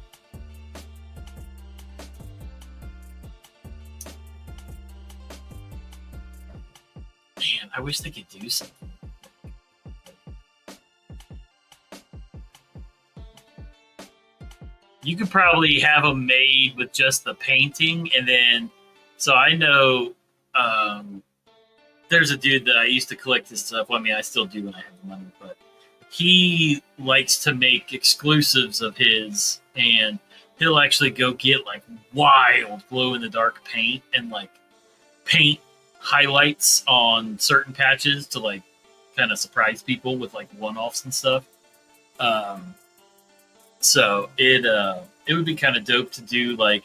Man, I wish they could do something. You could probably have them made with just the painting, and then, so I know there's a dude that I used to collect his stuff. Well, I mean, I still do when I have the money, but he likes to make exclusives of his, and he'll actually go get like wild glow-in-the-dark paint and like paint highlights on certain patches to like kind of surprise people with like one-offs and stuff. So it would be kind of dope to do like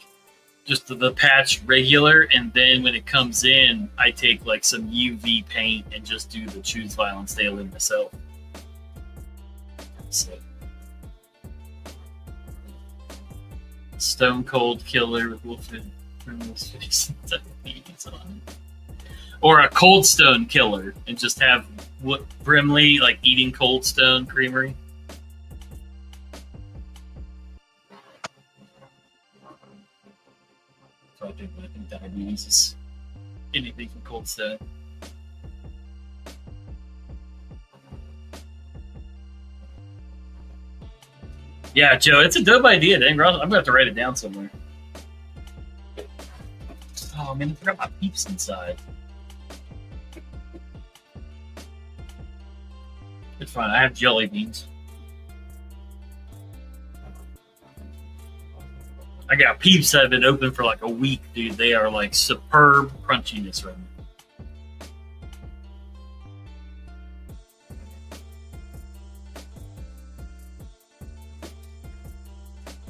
just the patch regular, and then when it comes in, I take like some UV paint and just do the Choose Violence Daily myself. So, Stone Cold Killer with Wolf in his face and diabetes on it. Or a Cold Stone killer and just have Brimley like eating Cold Stone Creamery. So I think diabetes is anything from Cold Stone. Yeah, Joe, it's a dope idea, dang. I'm gonna have to write it down somewhere. Oh man, I forgot my peeps inside. It's fine. I have jelly beans. I got peeps that have been open for like a week, dude. They are like superb crunchiness right now.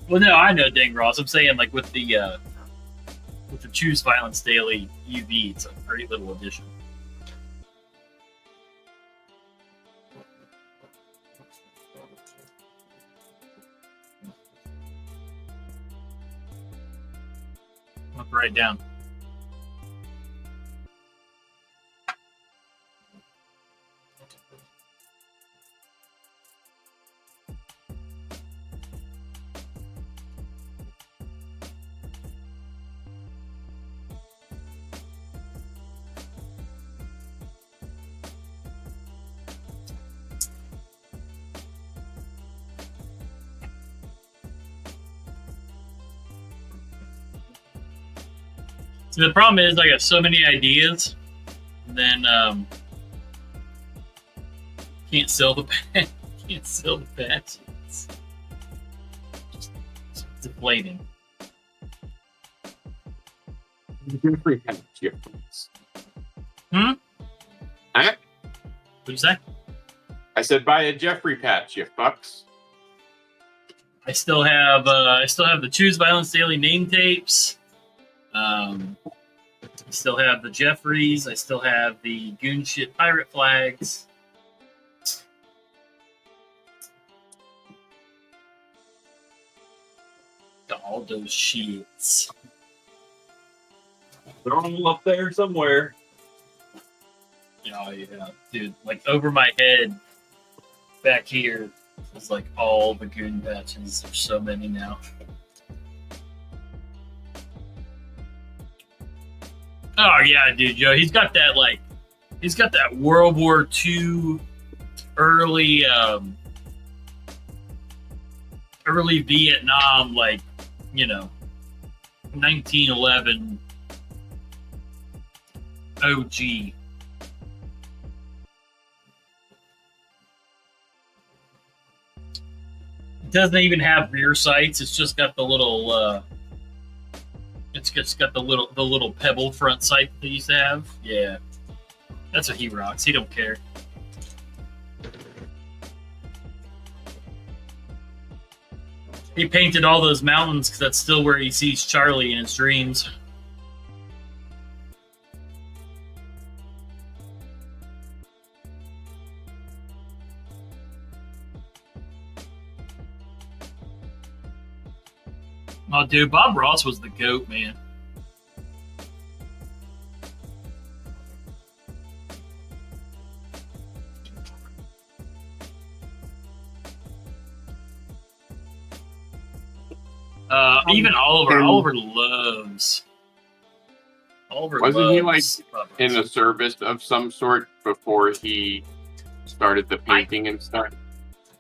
Well, no, I know, dang Ross. I'm saying like with the Choose Violence Daily UV, it's a great little addition. I'll have to write it down. So the problem is I got so many ideas, and then can't sell the patches. It's deflating. Jeffrey patch, you fucks. Huh? Huh? What'd you say? I said buy a Jeffrey patch, you fucks. I still have the Choose Violence Daily name tapes. I still have the Jeffries. I still have the Goon shit pirate flags. Got all those shits. They're all up there somewhere. Oh yeah, dude! Like over my head, back here is like all the Goon patches. There's so many now. Oh yeah, dude, Joe. He's got that World War II early Vietnam, 1911 OG. It doesn't even have rear sights. It's just got the little. It's just got the little pebble front sight that they used to have. Yeah, that's what he rocks. He don't care. He painted all those mountains because that's still where he sees Charlie in his dreams. Oh, dude, Bob Ross was the GOAT, man. Even Oliver loves. Wasn't he like in a service of some sort before he started the painting and stuff?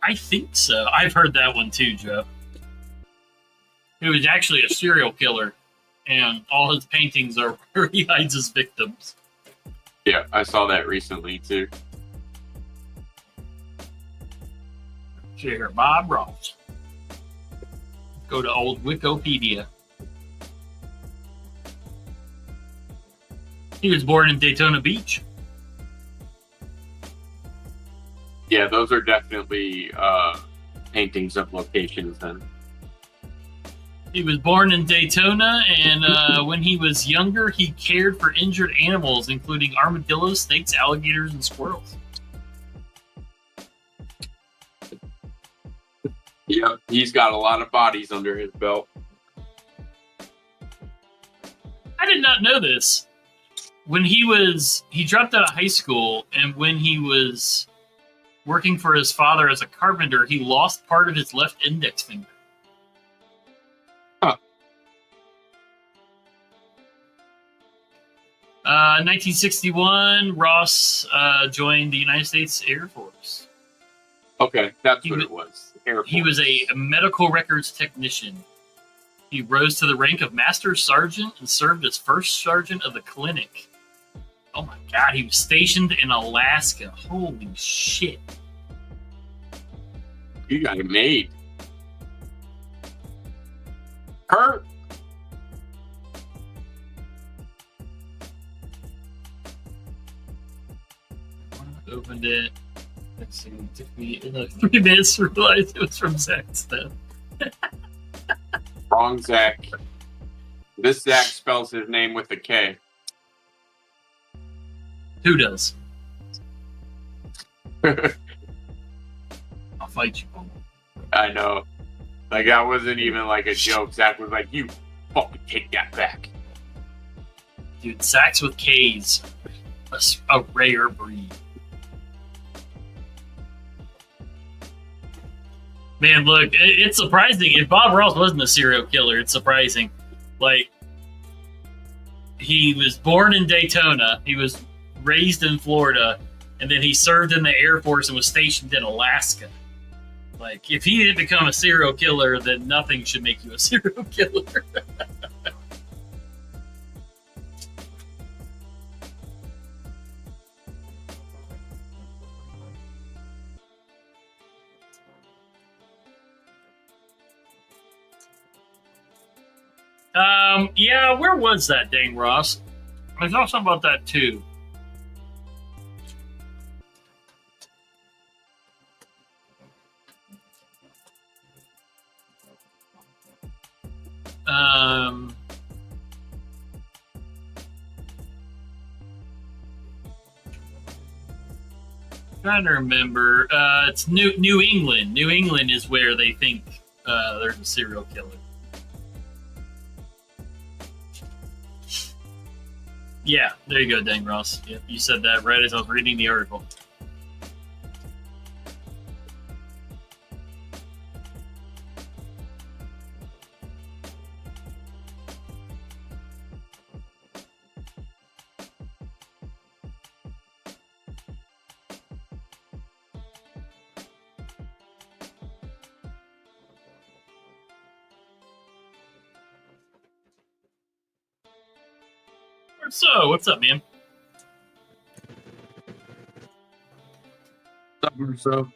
I think so. I've heard that one too, Joe. He was actually a serial killer, and all his paintings are where he hides his victims. Yeah, I saw that recently too. Share Bob Ross. Go to old Wikipedia. He was born in Daytona Beach. Yeah, those are definitely paintings of locations then. He was born in Daytona, and when he was younger, he cared for injured animals, including armadillos, snakes, alligators, and squirrels. Yeah, he's got a lot of bodies under his belt. I did not know this. when he dropped out of high school, and when he was working for his father as a carpenter, he lost part of his left index finger. Huh. 1961, Ross joined the United States Air Force. Okay, that's what it was. Air Force. He was a medical records technician. He rose to the rank of Master Sergeant and served as first sergeant of the clinic. Oh my God, he was stationed in Alaska. Holy shit. You got it made. Kurt. Opened it. Let's see. It took me 3 minutes to realize it was from Zach stuff. Wrong Zach. This Zach spells his name with a K. Who does? I'll fight you. I know. Like, that wasn't even like a joke. Zach was like, you fucking take that back. Dude, Zach's with K's. A rare breed. Man, look, it's surprising. If Bob Ross wasn't a serial killer, it's surprising. Like, he was born in Daytona, he was raised in Florida, and then he served in the Air Force and was stationed in Alaska. Like, if he didn't become a serial killer, then nothing should make you a serial killer. Yeah, where was that, dang Ross? I saw something about that too. Trying to remember. It's New England. New England is where they think there's a serial killer. Yeah, there you go, dang Ross. Yep, you said that right as I was reading the article. So, what's up, man? So.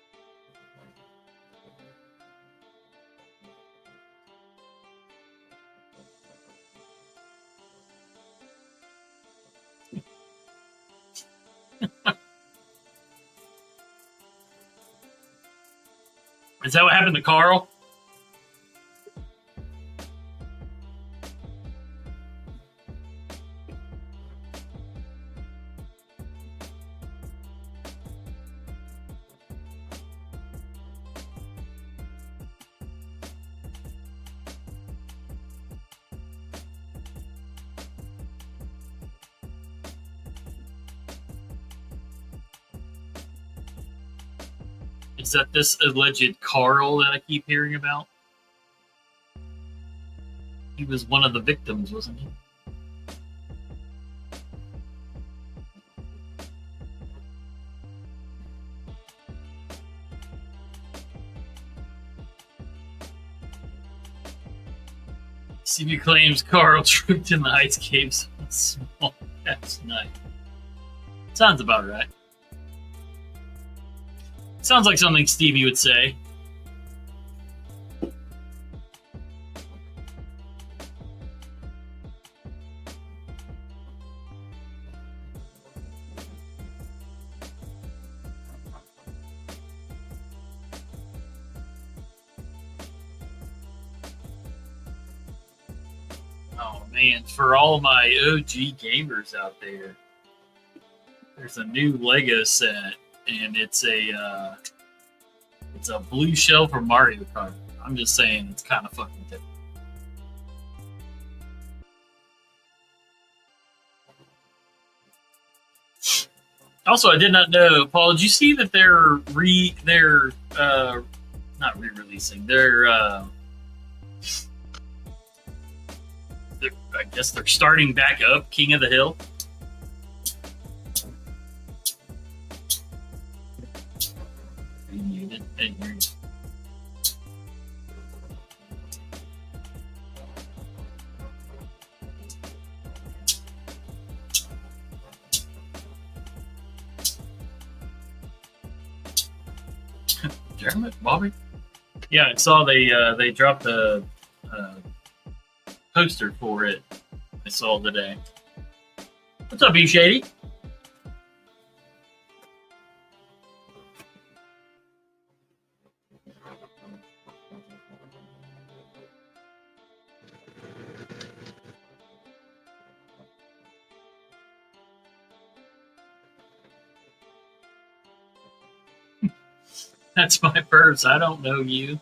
Is that what happened to Carl? Is that this alleged Carl that I keep hearing about? He was one of the victims, wasn't he? CB claims Carl tripped in the ice caves on a small past night. Sounds about right. Sounds like something Stevie would say. Oh man, for all my OG gamers out there, there's a new Lego set. And it's a blue shell for Mario Kart. I'm just saying it's kind of fucking different. Also, I did not know, Paul. Did you see that they're not re-releasing? I guess they're starting back up King of the Hill. Are you muted? I didn't hear you. Damn it, Bobby. Yeah, I saw they dropped a poster for it. I saw today. What's up, you Shady? That's my purse. I don't know you.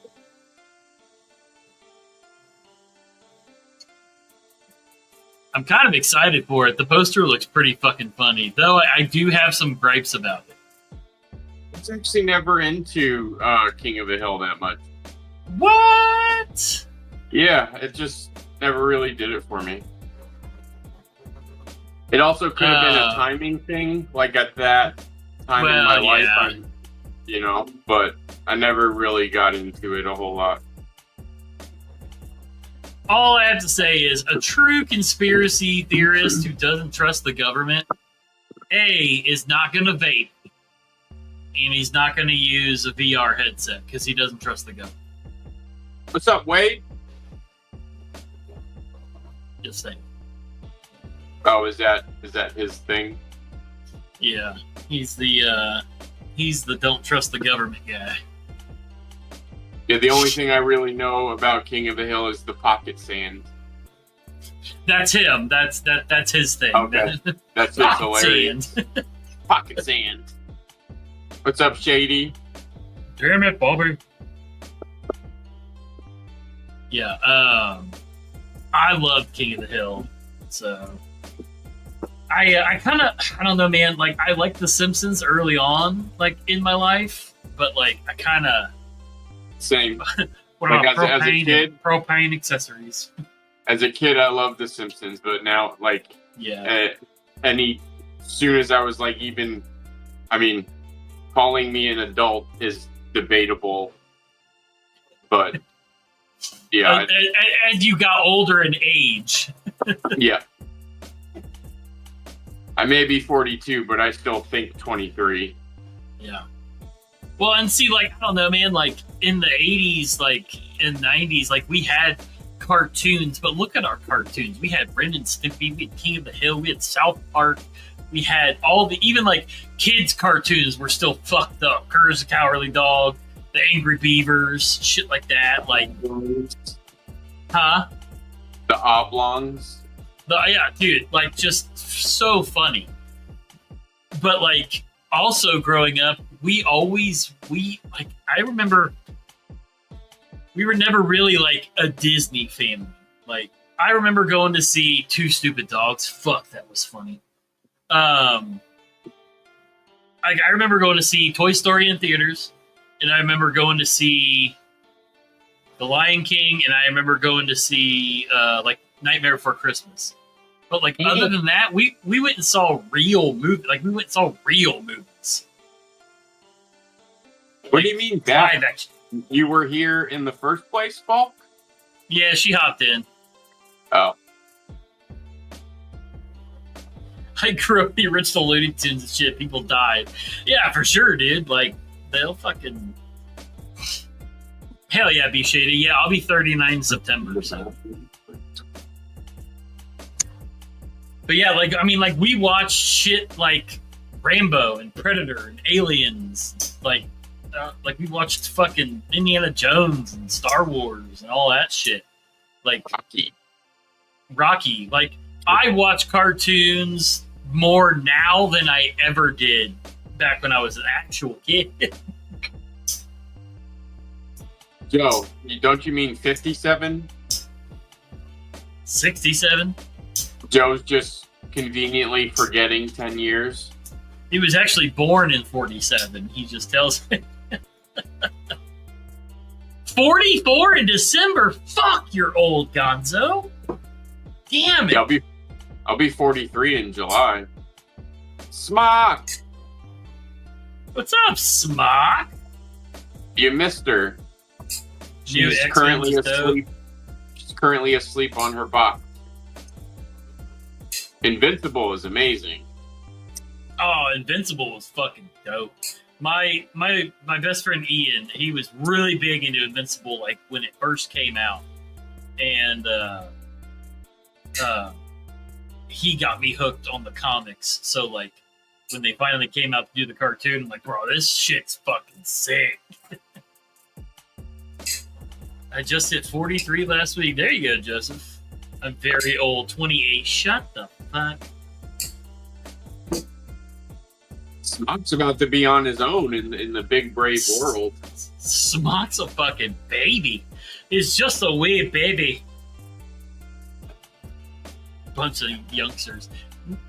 I'm kind of excited for it. The poster looks pretty fucking funny, though I do have some gripes about it. I was actually never into King of the Hill that much. What? Yeah, it just never really did it for me. It also could have been a timing thing, like at that time in my life, but I never really got into it a whole lot. All I have to say is a true conspiracy theorist who doesn't trust the government, is not going to vape, and he's not going to use a VR headset because he doesn't trust the government. What's up, Wade? Just saying. Oh, is that his thing? Yeah, he's the don't trust the government guy. Yeah, the only thing I really know about King of the Hill is the pocket sand. That's him. That's his thing. Okay, that's just hilarious. Sand. Pocket sand. What's up, Shady? Damn it, Bobby. Yeah, I love King of the Hill, so I kind of, I don't know, man. Like, I liked The Simpsons early on, like in my life, but like I kind of same. What like about as a kid, propane accessories? As a kid, I loved The Simpsons, but now, like, soon as I was like, calling me an adult is debatable, but yeah. And you got older in age. Yeah. I may be 42, but I still think 23. Yeah. Well, and see, like, I don't know, man, like, in the 80s, like, and 90s, like, we had cartoons, but look at our cartoons. We had Ren and Stimpy, we had King of the Hill, we had South Park, we had all the, even, like, kids' cartoons were still fucked up. Courage the Cowardly Dog, the Angry Beavers, shit like that, like, huh? The Oblongs. Yeah, dude, like, just so funny. But, like, also growing up, I remember we were never really like a Disney family. Like, I remember going to see Two Stupid Dogs. Fuck, that was funny. I remember going to see Toy Story in theaters, and I remember going to see The Lion King, and I remember going to see like Nightmare Before Christmas. But like other than that, we went and saw real movies. Like, we went and saw real movies. What do you mean that? You were here in the first place, Falk? Yeah, she hopped in. Oh. I grew up the original Looney Tunes and shit. People died. Yeah, for sure, dude. Like, they'll fucking... Hell yeah, be shady. Yeah, I'll be 39 in September, so... But yeah, like, I mean, like, we watched shit like Rambo and Predator and Aliens. Like we watched fucking Indiana Jones and Star Wars and all that shit. Like, Rocky. Like, I watch cartoons more now than I ever did back when I was an actual kid. Joe, don't you mean 57? 67? Joe's just conveniently forgetting 10 years. He was actually born in 47. He just tells me. 44 in December? Fuck, you're old, Gonzo. Damn it. Yeah, I'll be 43 in July. Smock! What's up, Smock? You missed her. She's currently asleep. She's currently asleep on her box. Invincible is amazing. Oh, Invincible was fucking dope. My best friend Ian, he was really big into Invincible, like when it first came out, and he got me hooked on the comics. So like when they finally came out to do the cartoon, I'm like, bro, this shit's fucking sick. I just hit 43 last week. There you go, Joseph. I'm very old. 28. Shut the fuck. Smock's about to be on his own in the big brave world. Smock's a fucking baby. He's just a wee baby. Bunch of youngsters.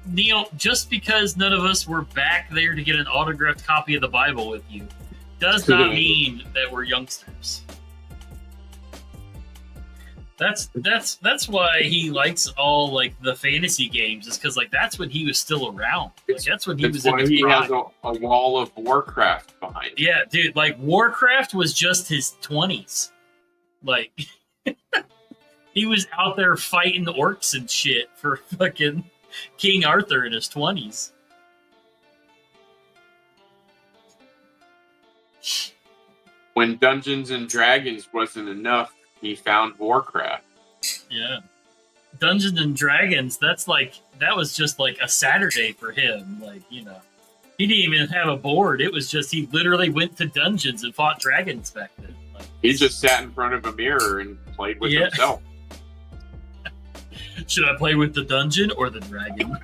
Neil, just because none of us were back there to get an autographed copy of the Bible with you does not mean that we're youngsters. That's why he likes all like the fantasy games, is because like that's when he was still around. Like that's when he was in his prime. Has a wall of Warcraft behind. Yeah, dude. Like Warcraft was just his 20s. Like he was out there fighting orcs and shit for fucking King Arthur in his 20s. When Dungeons and Dragons wasn't enough, he found Warcraft. Yeah. Dungeons and Dragons, that was just like a Saturday for him. Like, you know, he didn't even have a board. It was just, he literally went to dungeons and fought dragons back then. Like, he just sat in front of a mirror and played with himself. Should I play with the dungeon or the dragon?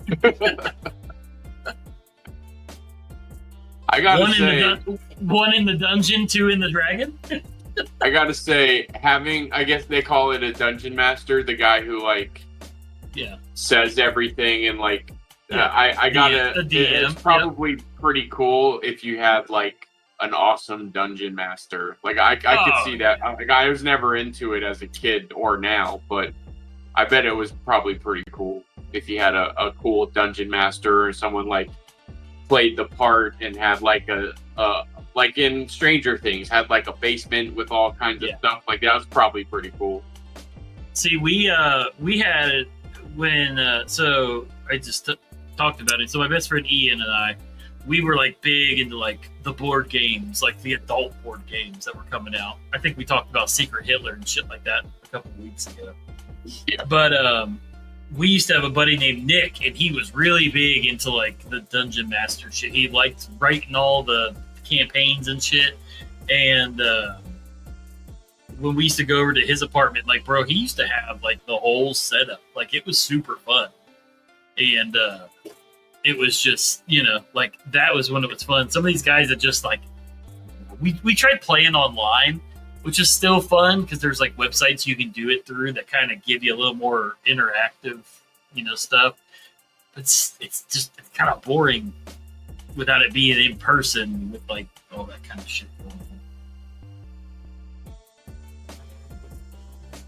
I gotta say, one in the dungeon, two in the dragon. I gotta say, I guess they call it a dungeon master, the guy who like, says everything and like, it's probably pretty cool if you had like an awesome dungeon master. Like I could see that. Like I was never into it as a kid or now, but I bet it was probably pretty cool if you had a cool dungeon master or someone like played the part and had like like in Stranger Things, had like a basement with all kinds of stuff. Like that was probably pretty cool. See, we had it when so I just talked about it. So my best friend Ian and I, we were like big into like the board games, like the adult board games that were coming out. I think we talked about Secret Hitler and shit like that a couple of weeks ago. Yeah. But we used to have a buddy named Nick, and he was really big into like the dungeon master shit. He liked writing all the campaigns and shit. And when we used to go over to his apartment, like, bro, he used to have like the whole setup. Like it was super fun. And it was just, you know, like that was when it was fun. Some of these guys that just like, we tried playing online, which is still fun because there's like websites you can do it through that kind of give you a little more interactive, you know, stuff. But it's kind of boring without it being in person with like all that kind of shit going on.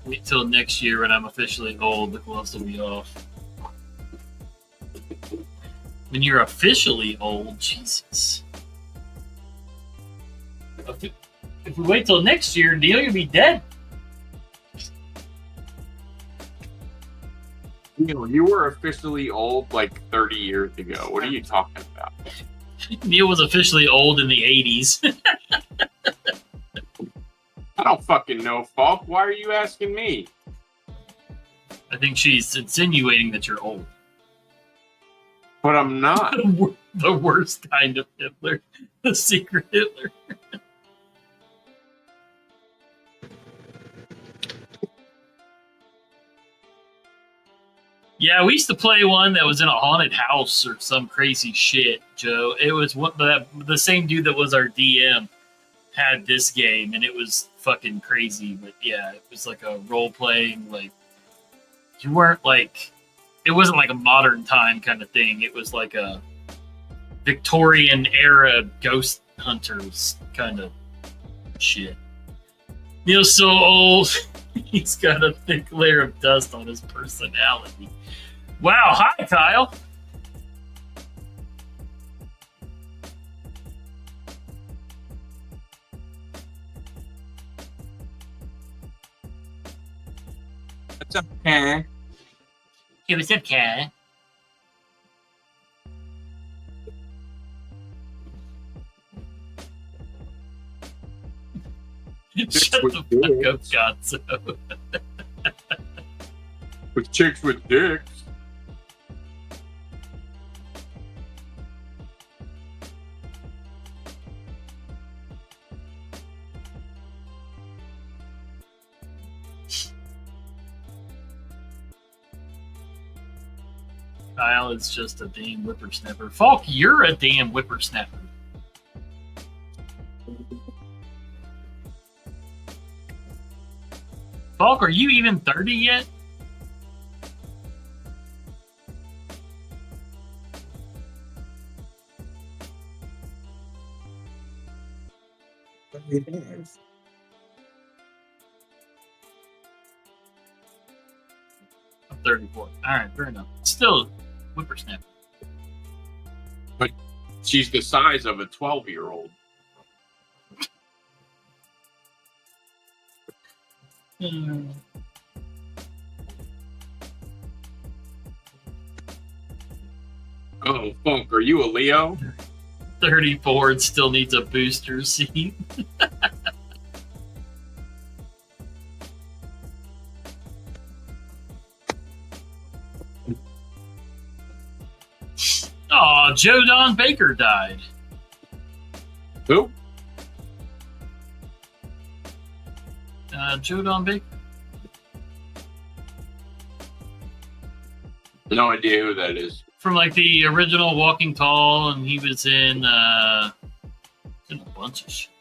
Wait till next year when I'm officially old, the gloves will be off. When you're officially old, Jesus. If we wait till next year, Neil, you'll be dead. You were officially old like 30 years ago. What are you talking about? Neil was officially old in the 80s. I don't fucking know, Falk. Why are you asking me? I think she's insinuating that you're old. But I'm not. The worst kind of Hitler. The secret Hitler. Yeah, we used to play one that was in a haunted house or some crazy shit, Joe. It was the same dude that was our DM had this game, and it was fucking crazy. But yeah, it was like a role-playing, like, it wasn't like a modern time kind of thing. It was like a Victorian era ghost hunters kind of shit. Neil's so old, he's got a thick layer of dust on his personality. Wow, hi, Kyle. What's up, Karen? Hey, what's up, cat? Shut the fuck up, Gonzo. With chicks with dicks. Kyle is just a damn whippersnapper. Falk, you're a damn whippersnapper. Falk, are you even 30 yet? It is. I'm 34. Alright, fair enough. Still whippersnapper. But she's the size of a 12-year-old. Oh, Funk, are you a Leo? 34 and still needs a booster seat. Aw, Joe Don Baker died. Who? Joe Don Baker. No idea who that is. From like the original Walking Tall, and he was in a bunch of shit.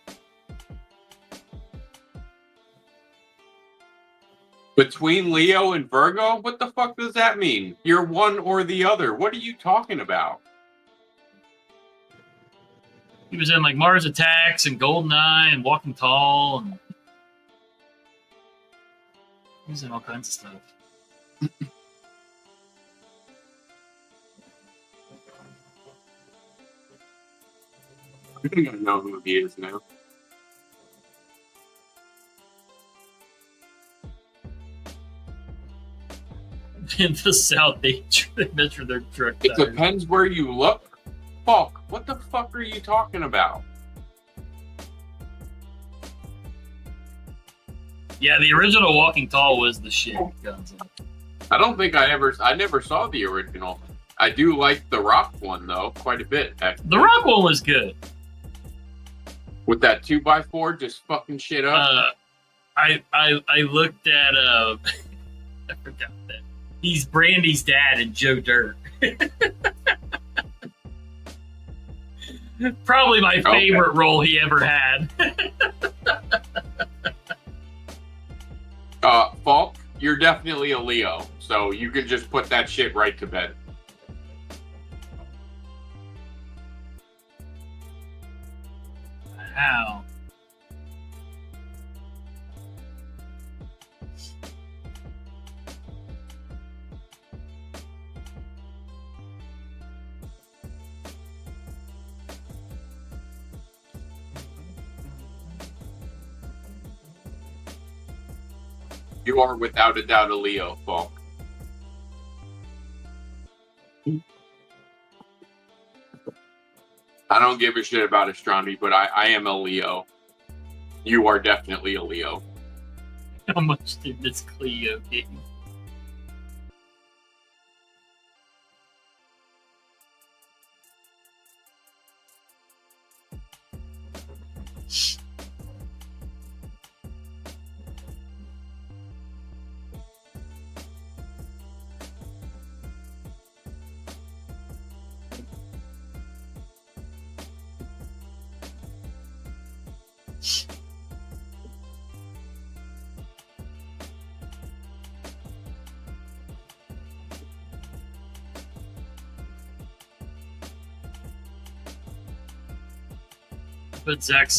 Between Leo and Virgo? What the fuck does that mean? You're one or the other. What are you talking about? He was in like Mars Attacks and Goldeneye and Walking Tall, and he was in all kinds of stuff. I think I know who he is now. In the South, they measure their truck It tires. depends where you look. Fuck, what the fuck are you talking about? Yeah, the original Walking Tall was the shit. Guns in. I don't think I never saw the original. I do like the Rock one though, quite a bit. Actually. The Rock one was good. With that 2x4 just fucking shit up. I looked at I forgot that. He's Brandy's dad and Joe Dirt. Probably my favorite role he ever had. Falk, you're definitely a Leo, so you can just put that shit right to bed. Wow. You are without a doubt a Leo, Falk. I don't give a shit about astronomy, but I am a Leo. You are definitely a Leo. How much did this Cleo get you? put Zach's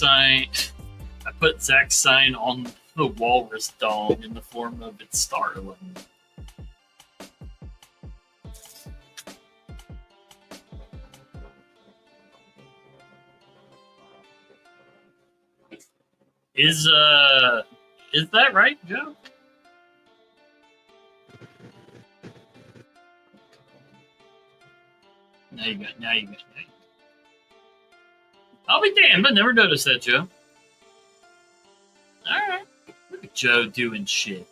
sign on the walrus dong in the form of its starling. Is that right, Joe? Now you got. I'll be damned, I never noticed that, Joe. Alright. Look at Joe doing shit.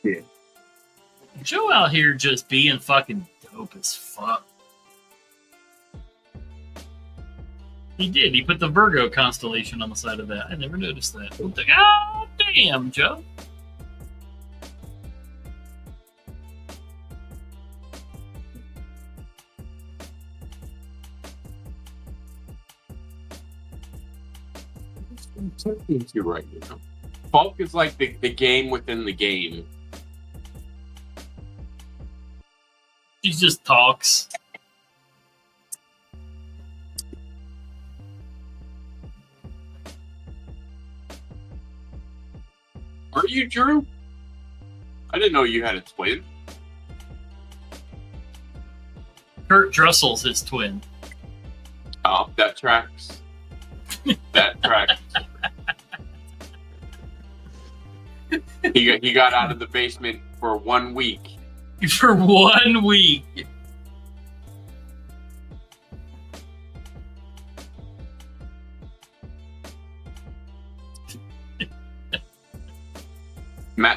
Yeah. Joe out here just being fucking dope as fuck. He did. He put the Virgo constellation on the side of that. I never noticed that. Oh, damn, Joe. You're right. You know, Bulk is like the game within the game. He just talks. Are you Drew? I didn't know you had a twin. Kurt Drussel's his twin. Oh, that tracks. That tracks. He got out of the basement for 1 week. For 1 week.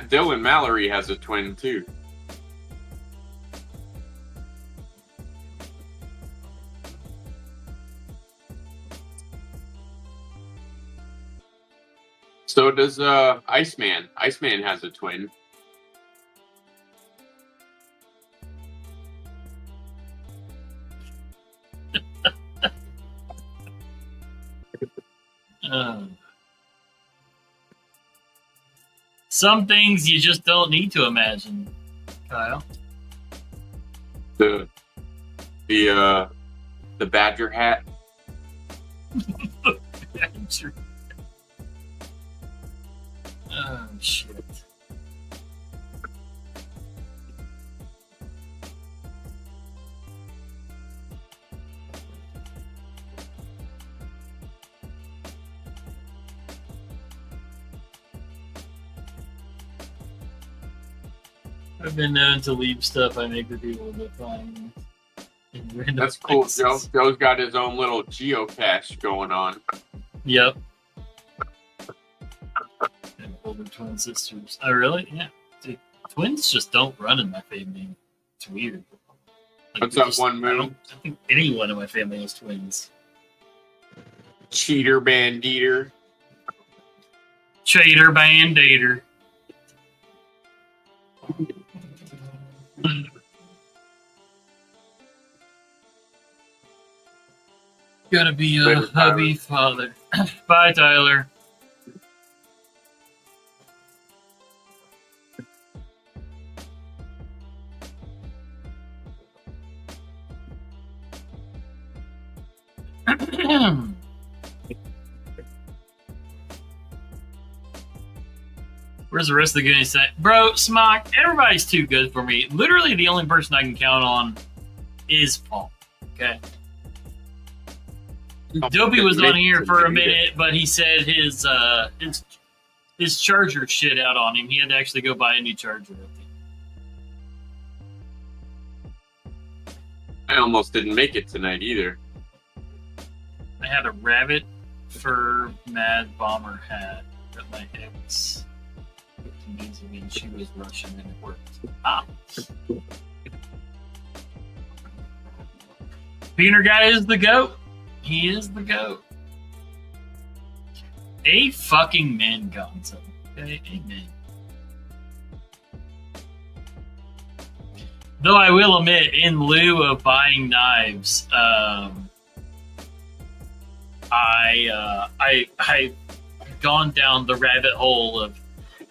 Dylan Mallory has a twin too. So does Iceman. Iceman has a twin. Some things you just don't need to imagine, Kyle. The badger hat. Oh shit. I've been known to leave stuff I make for people to find. That's cool. Joe's got his own little geocache going on. Yep. And older twin sisters. Oh, really? Yeah. Dude, twins just don't run in my family. It's weird. Like, What's up, One Moon? I think anyone in my family has twins. Cheater bandeater. Cheater bandator. Gotta be a hubby father. Bye, Tyler. Where's the rest of the Goonies set? Bro, Smock, everybody's too good for me. Literally the only person I can count on is Paul. Okay. Dopey was on here for a minute, but he said his charger shit out on him. He had to actually go buy a new charger. I almost didn't make it tonight either. I had a rabbit fur Mad Bomber hat that my ex put to use when she was Russian and it worked. Ah. Peener guy is the GOAT. He is the GOAT. A fucking man, Gonzo. Okay, amen. Though I will admit, in lieu of buying knives, I've gone down the rabbit hole of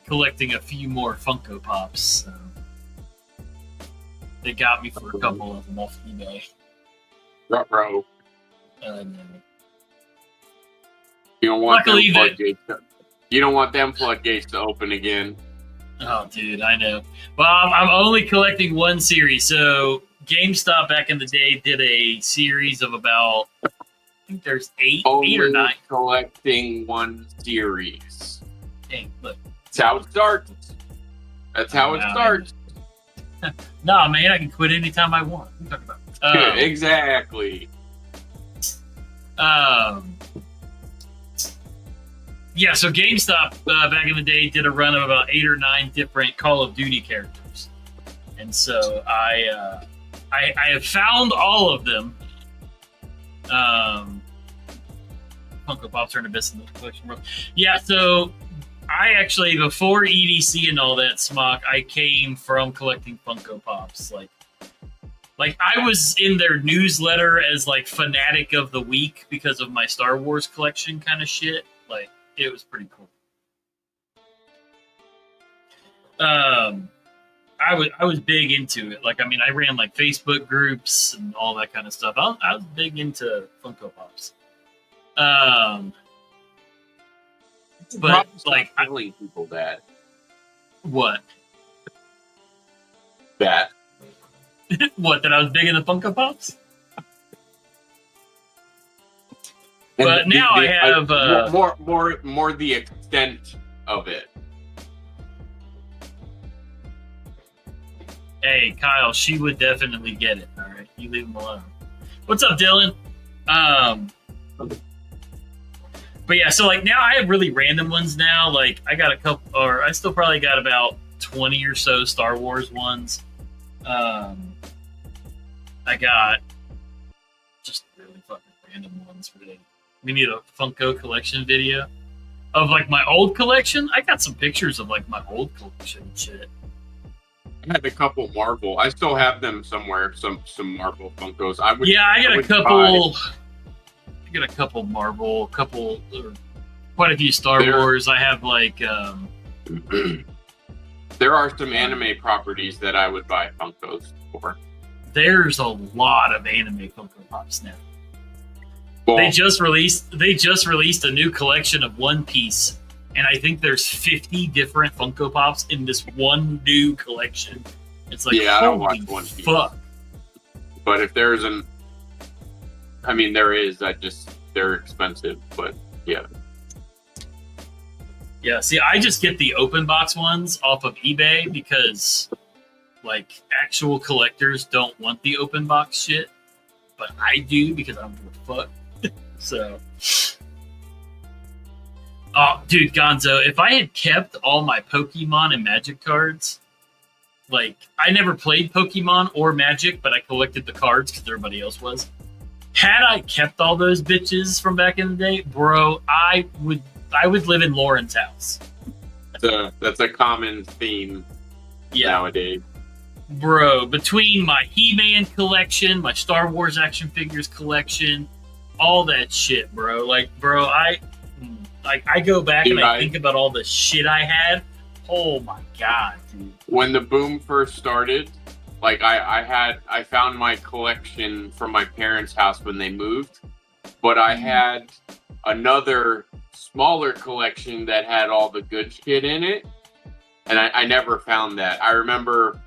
collecting a few more Funko Pops. So they got me for a couple of them off eBay. Ruh-roh. No. You don't want them Luckily, floodgates. You don't want them floodgates to open again. Oh, dude, I know. Well, I'm only collecting one series. So GameStop back in the day did a series of about, I think there's eight or nine. Collecting one series. Dang, look. That's how it starts. That's how it starts. Nah, man, I can quit anytime I want. What are you talking about? Exactly. Yeah, so GameStop back in the day did a run of about 8 or 9 different Call of Duty characters, and so I have found all of them. Funko Pops are in the best in the collection world. Yeah, so I actually, before EDC and all that smock, I came from collecting Funko Pops. Like I was in their newsletter as like fanatic of the week because of my Star Wars collection kind of shit. Like, it was pretty cool. I was big into it. Like, I mean, I ran like Facebook groups and all that kind of stuff. I was big into Funko Pops. But like, telling people that. What? That. What? That I was big into Funko Pops? But now I have more the extent of it. Hey, Kyle, she would definitely get it. All right, you leave him alone. What's up, Dylan? But yeah, so like now I have really random ones now. Like I got a couple, or I still probably got about 20 or so Star Wars ones. I got just really fucking random ones for today. We need a Funko collection video of like my old collection. I got some pictures of like my old collection and shit. I had a couple Marvel. I still have them somewhere. Some Marvel Funkos. I got a couple Marvel, quite a few Star Wars. I have like. There are some anime properties that I would buy Funkos for. There's a lot of anime Funko Pops now. Well, they just released a new collection of One Piece, and I think there's 50 different Funko Pops in this one new collection. It's like, yeah, I don't watch One Piece. Fuck. But if there's there is. They're expensive, but yeah. Yeah, see, I just get the open box ones off of eBay because, like, actual collectors don't want the open box shit, but I do because I don't give a fuck. So, oh, dude, Gonzo, if I had kept all my Pokemon and Magic cards, like, I never played Pokemon or Magic, but I collected the cards because everybody else was. Had I kept all those bitches from back in the day, bro, I would live in Lauren's house. That's a common theme nowadays. Bro, between my He-Man collection, my Star Wars action figures collection, all that shit, bro. Like, bro, I go back and I think about all the shit I had. Oh my god, dude. When the boom first started, like I found my collection from my parents' house when they moved, but I had another smaller collection that had all the good shit in it, and I never found that. I remember,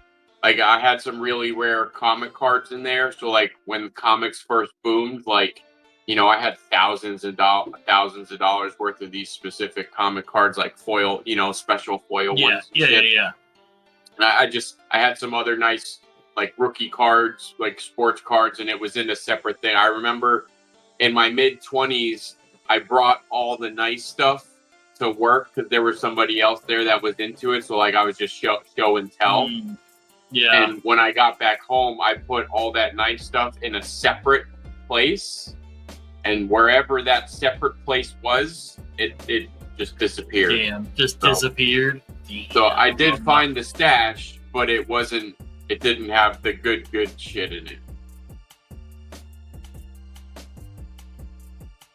like, I had some really rare comic cards in there, so like when comics first boomed, like, you know, I had thousands of dollars worth of these specific comic cards, like foil, you know, special foil ones. Yeah. And I had some other nice, like, rookie cards, like sports cards, and it was in a separate thing. I remember in my mid-20s, I brought all the nice stuff to work because there was somebody else there that was into it. So, like, I was just show and tell. Yeah. And when I got back home, I put all that nice stuff in a separate place. And wherever that separate place was, it just disappeared. Damn, disappeared. Damn. So I did find the stash, but it didn't have the good shit in it.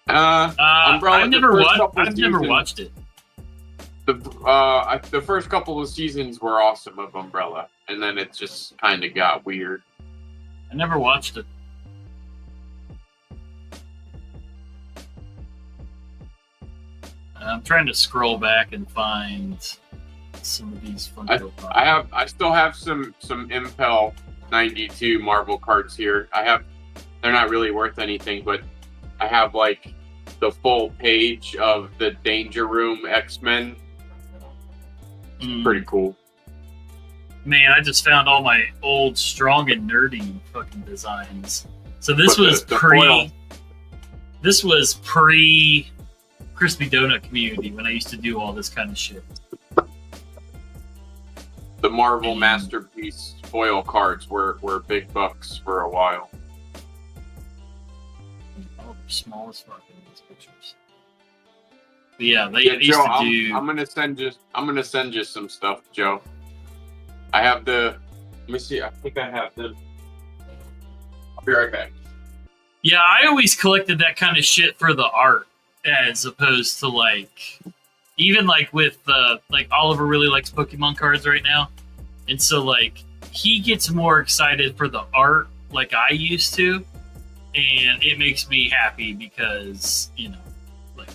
Umbrella, I've never watched it. The first couple of seasons were awesome of Umbrella, and then it just kind of got weird. I never watched it. I'm trying to scroll back and find some of these Funko Pops. I still have some Impel 92 Marvel cards here. They're not really worth anything, but I have like the full page of the Danger Room X-Men. Pretty cool. Man, I just found all my old Strong and Nerdy fucking designs. So this was pre Crispy Donut Community when I used to do all this kind of shit. The Marvel Masterpiece foil cards were big bucks for a while. Oh, they're small as fuck in these pictures. But yeah, they used Joe, to do. I'm gonna send you some stuff, Joe. I have let me see, I think I have them. I'll be right back. Yeah, I always collected that kind of shit for the art, as opposed to like, even like with like Oliver really likes Pokemon cards right now, and so like he gets more excited for the art like I used to, and it makes me happy because like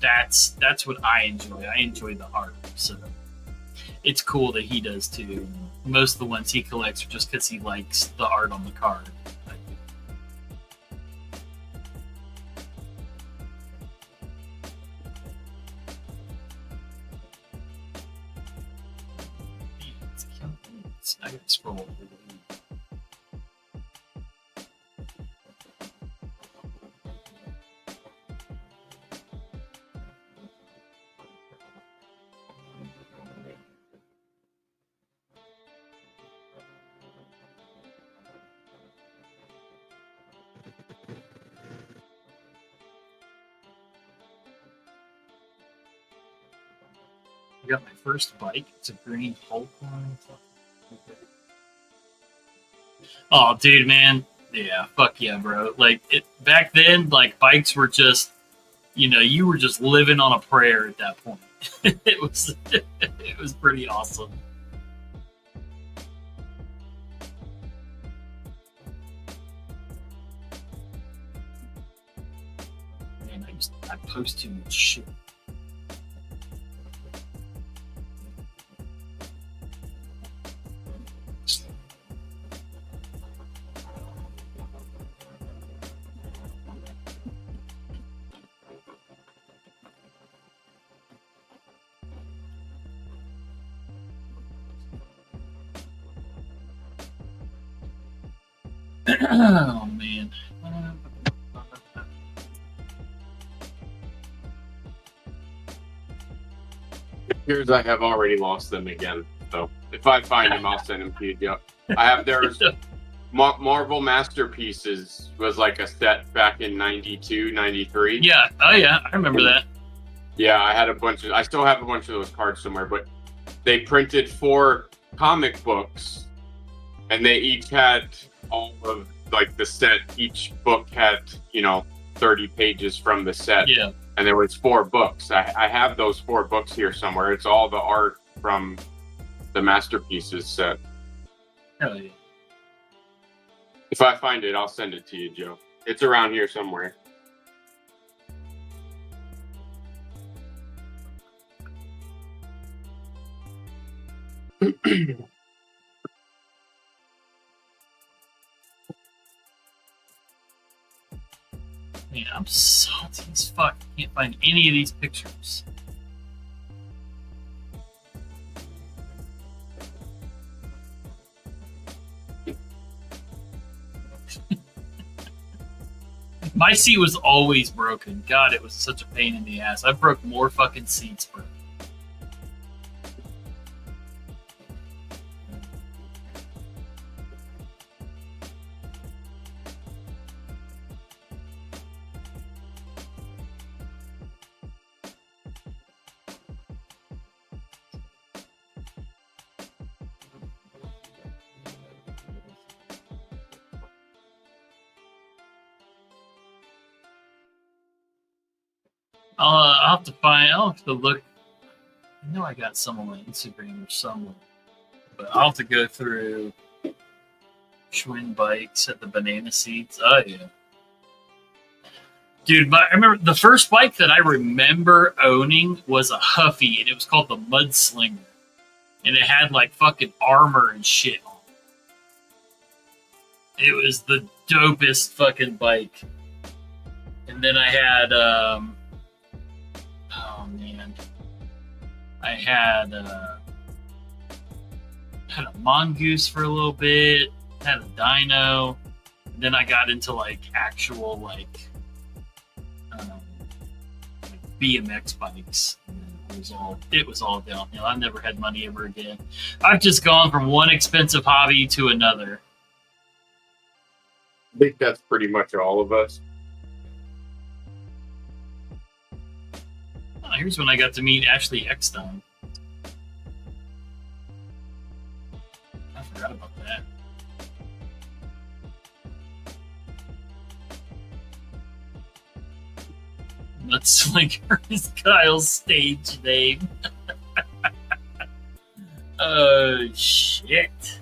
that's what I enjoy. I enjoy the art, so it's cool that he does too. Most of the ones he collects are just because he likes the art on the card. I gotta scroll over the I got my first bike. It's a green Hulk one. Okay. Oh, dude, man. Yeah, fuck yeah, bro. Like, back then, like, bikes were just, you were just living on a prayer at that point. it was pretty awesome. Man, I post too much shit. Oh man. Here's I have already lost them again. So if I find them, I'll send them to you, Joe. I have there's Marvel Masterpieces was like a set back in 92, 93. Yeah. Oh yeah, I remember that. Yeah, I still have a bunch of those cards somewhere, but they printed 4 comic books and they each had all of like the set. Each book had 30 pages from the set. Yeah, and there was 4 books. I have those 4 books here somewhere. It's all the art from the Masterpieces set. hell yeah. If I find it, I'll send it to you, Joe. It's around here somewhere. Man, I'm salty as fuck. I can't find any of these pictures. My seat was always broken. God, it was such a pain in the ass. I broke more fucking seats, bro. I'll have to look. I know I got some on my Instagram or somewhere, but I'll have to go through Schwinn bikes at the banana seats. Oh yeah. Dude, I remember the first bike that I remember owning was a Huffy, and it was called the Mudslinger. And it had like fucking armor and shit on it. It was the dopest fucking bike. And then I had, oh man, I had a mongoose for a little bit, had a dyno, and then I got into like actual like BMX bikes. And it was all downhill. I never had money ever again. I've just gone from one expensive hobby to another. I think that's pretty much all of us. Oh, here's when I got to meet Ashley Eckstein. I forgot about that. Mudslinger is Kyle's stage name. Oh shit.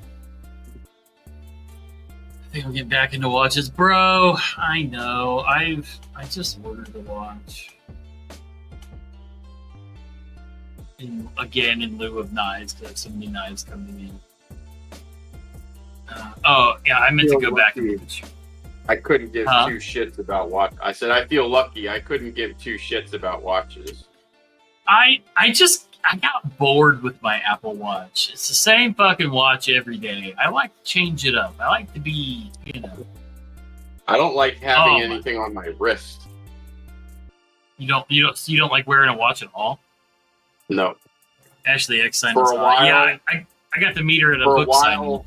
I think I'll get back into watches, bro. I know. I just ordered a watch. Again, in lieu of knives, because I have so many knives coming in. Oh yeah, I meant to go back and I couldn't give two shits about watch. I said I feel lucky. I couldn't give two shits about watches. I got bored with my Apple Watch. It's the same fucking watch every day. I like to change it up. I like to be, you know. I don't like having anything on my wrist. You don't like wearing a watch at all? No. Ashley Eckstein. For a while. Yeah, I got to meet her at a book signing.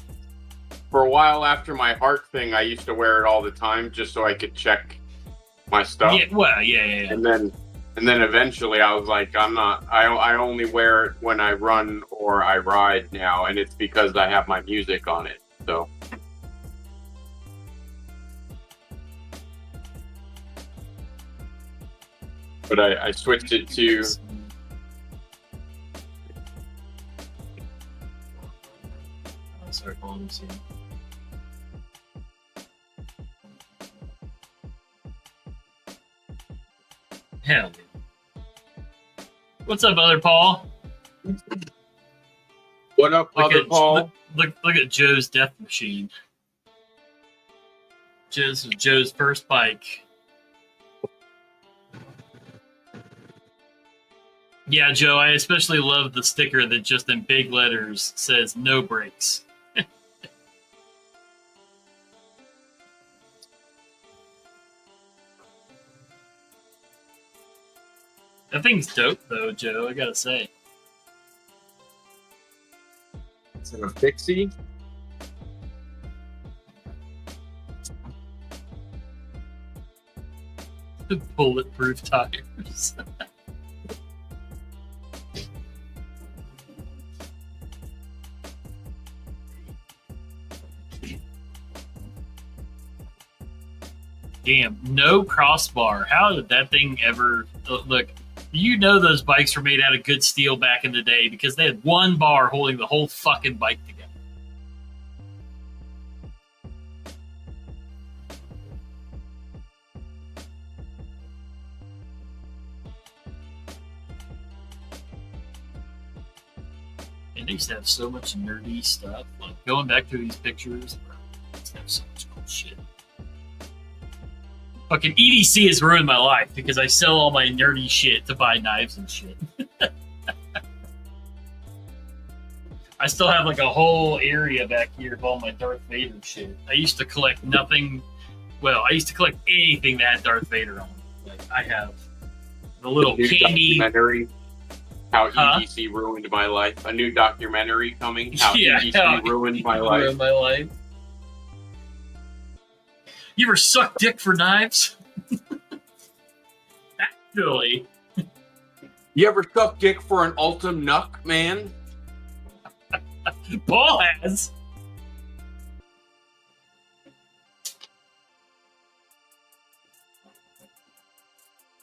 For a while after my heart thing, I used to wear it all the time just so I could check my stuff. Yeah, well, yeah. And then eventually I was like, I only wear it when I run or I ride now, and it's because I have my music on it. So. But I switched it to. Sorry, hold on, see. Hell yeah. What's up, other Paul? What up, other Paul? Look at Joe's death machine. Joe's first bike. Yeah, Joe, I especially love the sticker that just in big letters says no brakes. That thing's dope, though, Joe, I gotta say. It's in a fixie. Bulletproof tires. Damn, no crossbar. How did that thing ever look? You know those bikes were made out of good steel back in the day because they had one bar holding the whole fucking bike together. And they used to have so much nerdy stuff. Like going back to these pictures, bro, they used to have so much cool shit. Fucking EDC has ruined my life because I sell all my nerdy shit to buy knives and shit. I still have like a whole area back here of all my Darth Vader shit. I used to collect nothing. Well, I used to collect anything that had Darth Vader on. Like I have the little candy documentary. How EDC ruined my life. A new documentary coming. How EDC ruined my life. Ruined my life. You ever suck dick for knives? Actually. You ever suck dick for an Ultim Nuck, man? Paul has.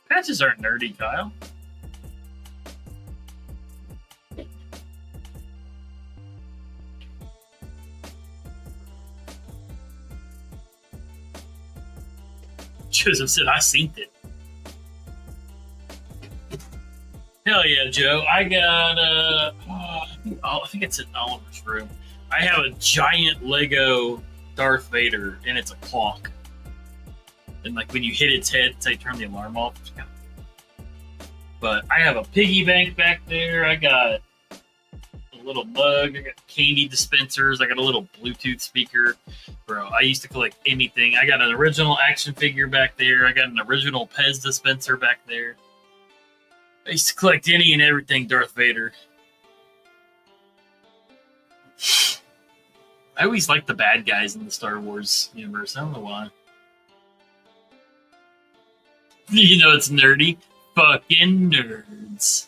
Patches aren't nerdy, Kyle. Joseph said, I seen it. Hell yeah, Joe. I got I think it's in Oliver's room. I have a giant Lego Darth Vader, and it's a clock. And like when you hit its head, it's like turn the alarm off. But I have a piggy bank back there. I got a little mug. I got candy dispensers. I got a little Bluetooth speaker. Bro, I used to collect anything. I got an original action figure back there. I got an original Pez dispenser back there. I used to collect any and everything Darth Vader. I always liked the bad guys in the Star Wars universe. I don't know why. You know it's nerdy. Fucking nerds.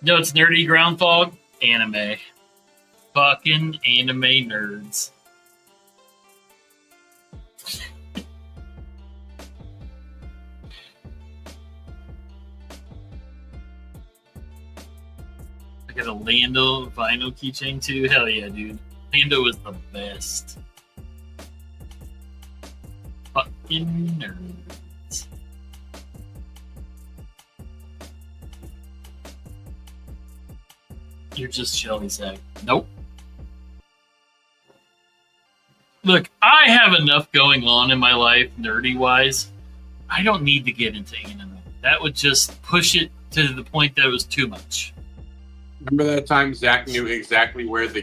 No, it's nerdy ground fog. Anime. Fucking anime nerds. I got a Lando vinyl keychain too. Hell yeah, dude. Lando was the best. Fucking nerds. You're just Shelly Sack. Nope. Look, I have enough going on in my life, nerdy-wise. I don't need to get into anime. That would just push it to the point that it was too much. Remember that time Zach knew exactly where the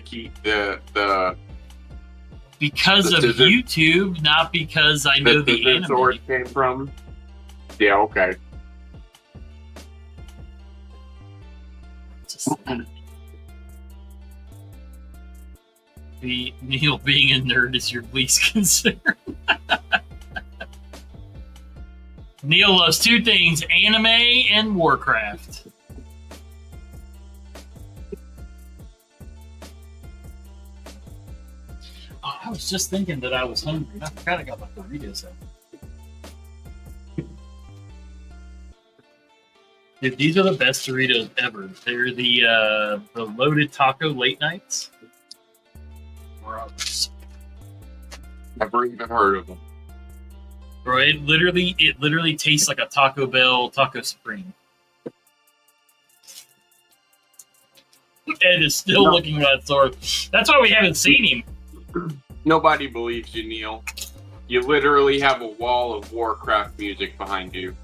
because of YouTube, not because I know the anime. Sword came from? Yeah, okay. Just, Neil, being a nerd is your least concern. Neil loves two things: anime and Warcraft. Oh, I was just thinking that I was hungry. I forgot I got my burritos out. Dude, these are the best Doritos ever. They're the loaded taco late nights. Gross. Never even heard of them. Bro, it literally tastes like a Taco Bell Taco Supreme. Ed is still looking at that sword. That's why we haven't seen him. Nobody believes you, Neil. You literally have a wall of Warcraft music behind you.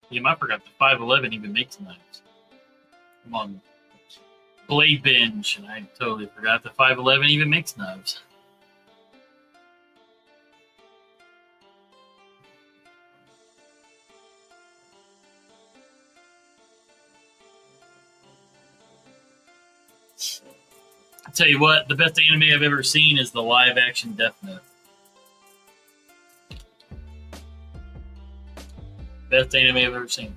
Yeah, I forgot the 511 even makes knives. Come on. Blade Binge, and I totally forgot the 511 even makes knives. I'll tell you what, the best anime I've ever seen is the live-action Death Note. Best anime I've ever seen.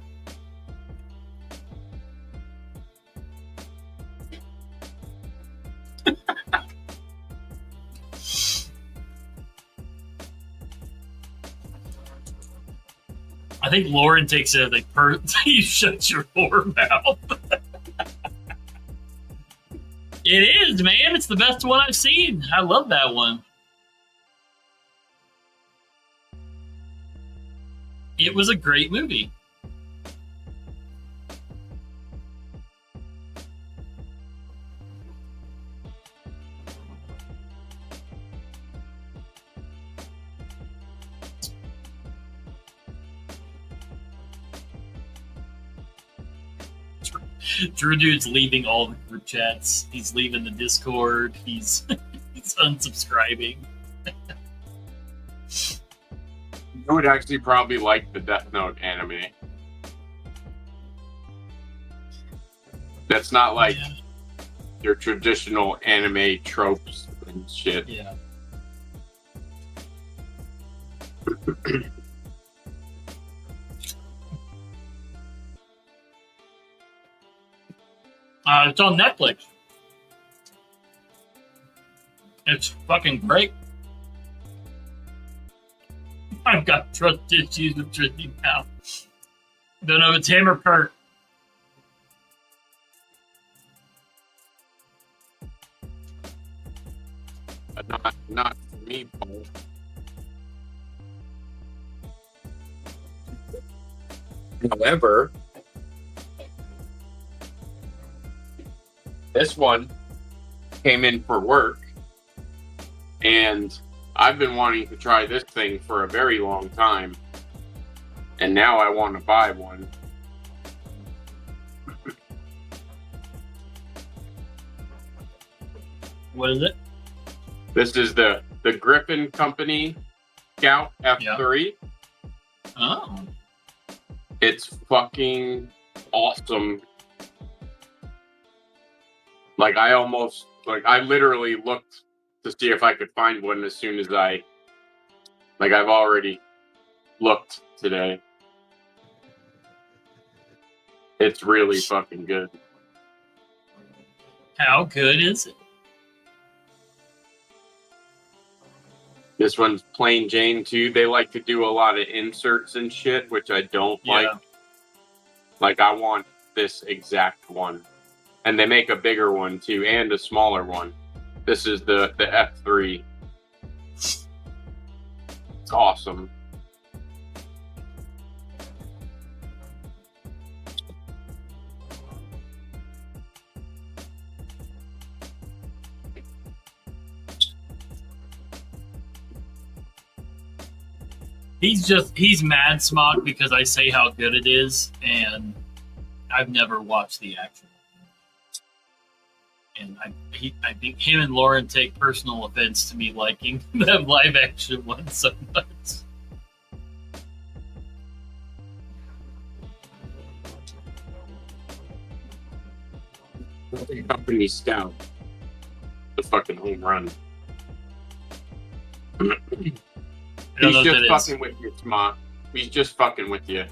I think Lauren takes it like you shut your whore mouth. It is, man. It's the best one I've seen. I love that one. It was a great movie. Drew Dude's leaving all the group chats. He's leaving the Discord. He's unsubscribing. You would actually probably like the Death Note anime. That's not like their traditional anime tropes and shit. Yeah. It's on Netflix. It's fucking great. I've got trust issues with Tristy now. Don't know if it's him or Kurt. Not for me, Paul. However, this one came in for work, and I've been wanting to try this thing for a very long time, and now I want to buy one. What is it? This is the Griffin Company Scout F3. Yeah. Oh. It's fucking awesome. Like, I literally looked to see if I could find one as soon as I've already looked today. It's really fucking good. How good is it? This one's plain Jane too. They like to do a lot of inserts and shit, which I don't like. Like, I want this exact one. And they make a bigger one too, and a smaller one. This is the F3. It's awesome. He's mad smock because I say how good it is, and I've never watched the actual one. And I think him and Lauren take personal offense to me liking the live action one so much. Company Scout. The fucking home run. He's just fucking with you, Smart. He's just fucking with you.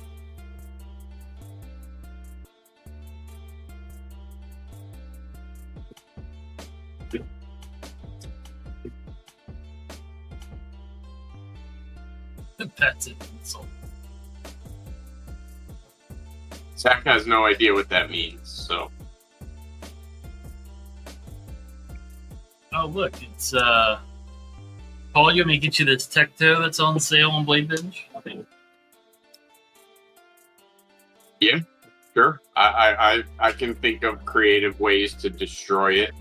That's an insult. Zach has no idea what that means, so. Oh, look, it's Paul, you want me to get you this Tecto that's on sale on Blade Binge? Yeah, sure. I can think of creative ways to destroy it.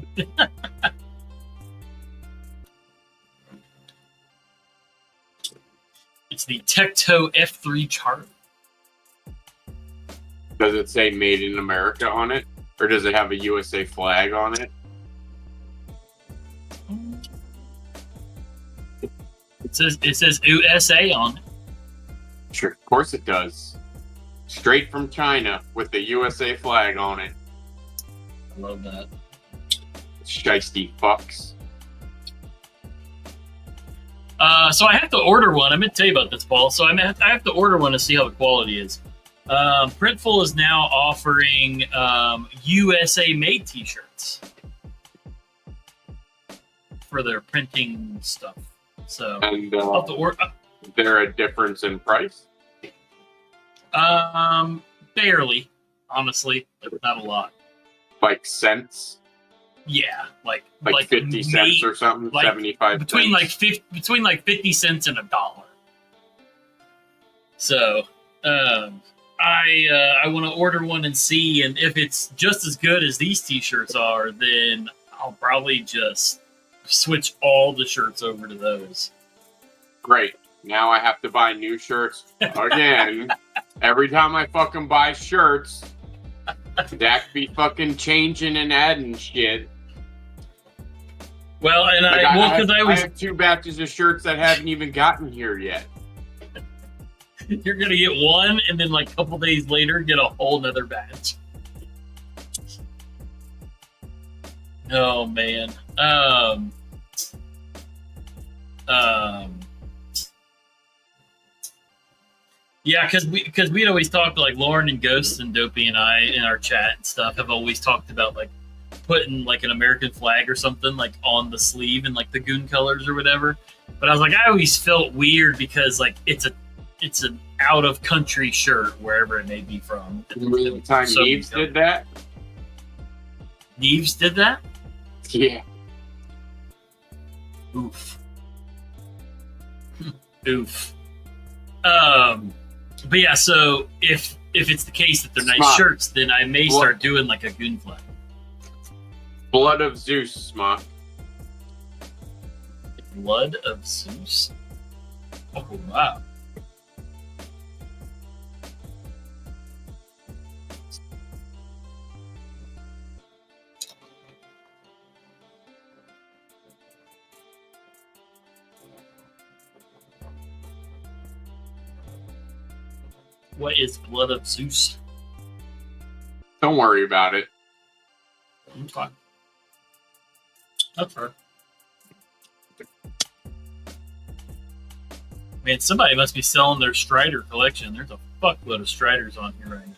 It's the Tecto F3 Charter. Does it say Made in America on it? Or does it have a USA flag on it? It says USA on it. Sure, of course it does. Straight from China with the USA flag on it. I love that. Shiesty fucks. So I have to order one. I meant to tell you about this, Paul. So I have to order one to see how the quality is. Printful is now offering USA made T-shirts for their printing stuff. So And I'll have to order. is there a difference in price? Barely, honestly, but not a lot. Like cents? Yeah, like 50 cents or something? like 75 between cents? between 50 cents and $1. So I want to order one and see, and if it's just as good as these T-shirts are, then I'll probably just switch all the shirts over to those. Great. Now I have to buy new shirts again. Every time I fucking buy shirts, Dak be fucking changing and adding shit. Well, and Like, I have 2 batches of shirts that haven't even gotten here yet. you're gonna get one, and then like a couple days later, get a whole nother batch. Oh man. Yeah, because we'd always talked, like Lauren and Ghost and Dopey and I in our chat and stuff have always talked about like putting like an American flag or something like on the sleeve in like the Goon colors or whatever. But I was like, I always felt weird because like it's an out of country shirt wherever it may be from. Remember the time So- Neves did that? Neves did that? Yeah. Oof. Oof. But yeah, so if it's the case that they're nice Smart. shirts, then I may Well- start doing like a Goon flag. Blood of Zeus, Smock. Blood of Zeus. Oh wow. What is Blood of Zeus? Don't worry about it. I'm fine. That's fair. Man, somebody must be selling their Strider collection. There's a fuckload of Striders on here right now.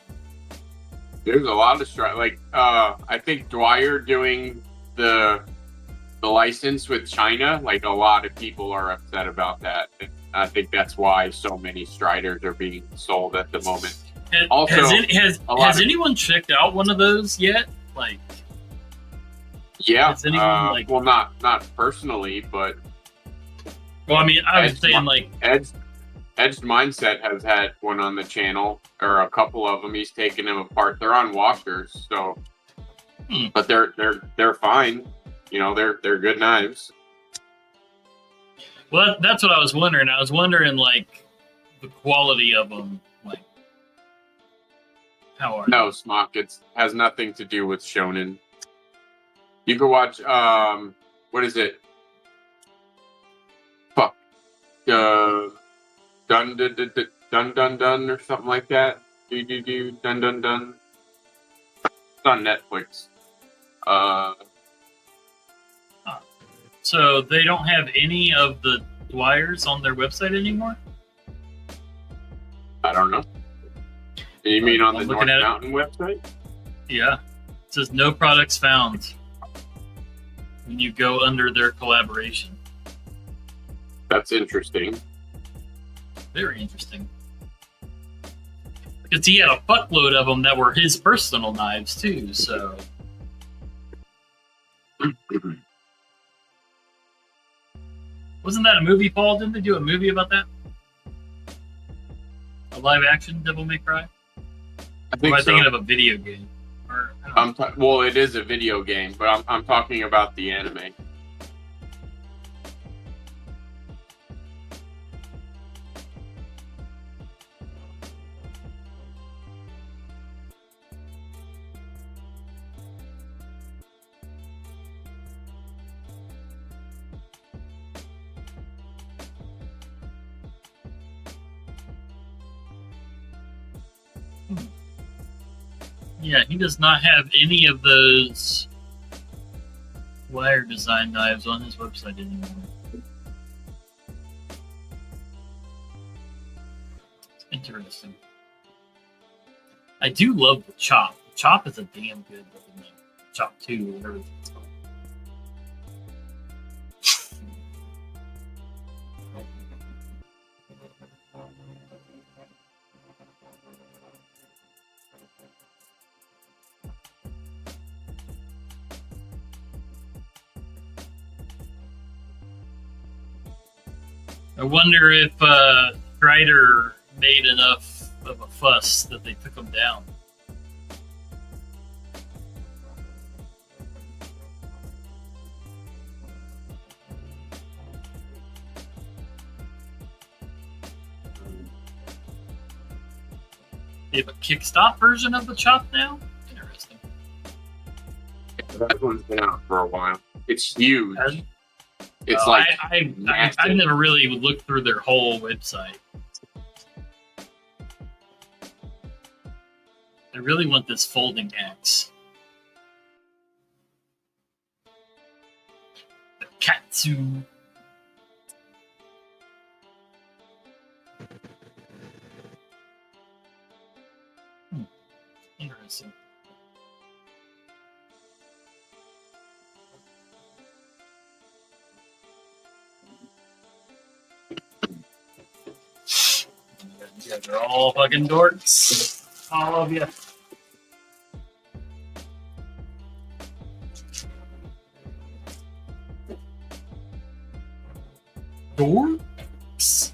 There's a lot of I think Dwyer doing the license with China, like a lot of people are upset about that. And I think that's why so many Striders are being sold at the moment. Also, Has anyone checked out one of those yet? Like, Yeah. Has anyone, like- well, not personally, but well, I mean, I was Edge- saying like, Edged Mindset has had one on the channel, or a couple of them. He's taken them apart. They're on washers, so but they're fine. You know, they're good knives. well, that's what I was wondering. I was wondering like the quality of them, like how are they? No, Smock, it has nothing to do with shonen. You can watch what is it? Fuck. Dun dun dun dun dun dun dun or something like that. Do dun dun dun. It's on Netflix. So they don't have any of the Dwyers on their website anymore? I don't know. You mean on I'm the looking North at it. Mountain website? Yeah. It says no products found when you go under their collaboration. That's interesting. Very interesting. Because he had a fuckload of them that were his personal knives too, so. Wasn't that a movie, Paul? Didn't they do a movie about that? A live action Devil May Cry? I Or think am I so. thinking of a video game? Or, I don't know. Well, it is a video game, but I'm talking about the anime. Yeah, he does not have any of those wire design knives on his website anymore. Interesting. I do love the Chop. The Chop is a damn good looking name. Chop 2 or whatever it's called. I wonder if Strider made enough of a fuss that they took him down. They have a kickstop version of the Chop now? Interesting. That one's been out for a while. It's huge. Has- It's Oh, like I've massive. never really looked through their whole website. I really want this folding axe. to. Interesting. You guys are all fucking dorks. All of you. Dorks?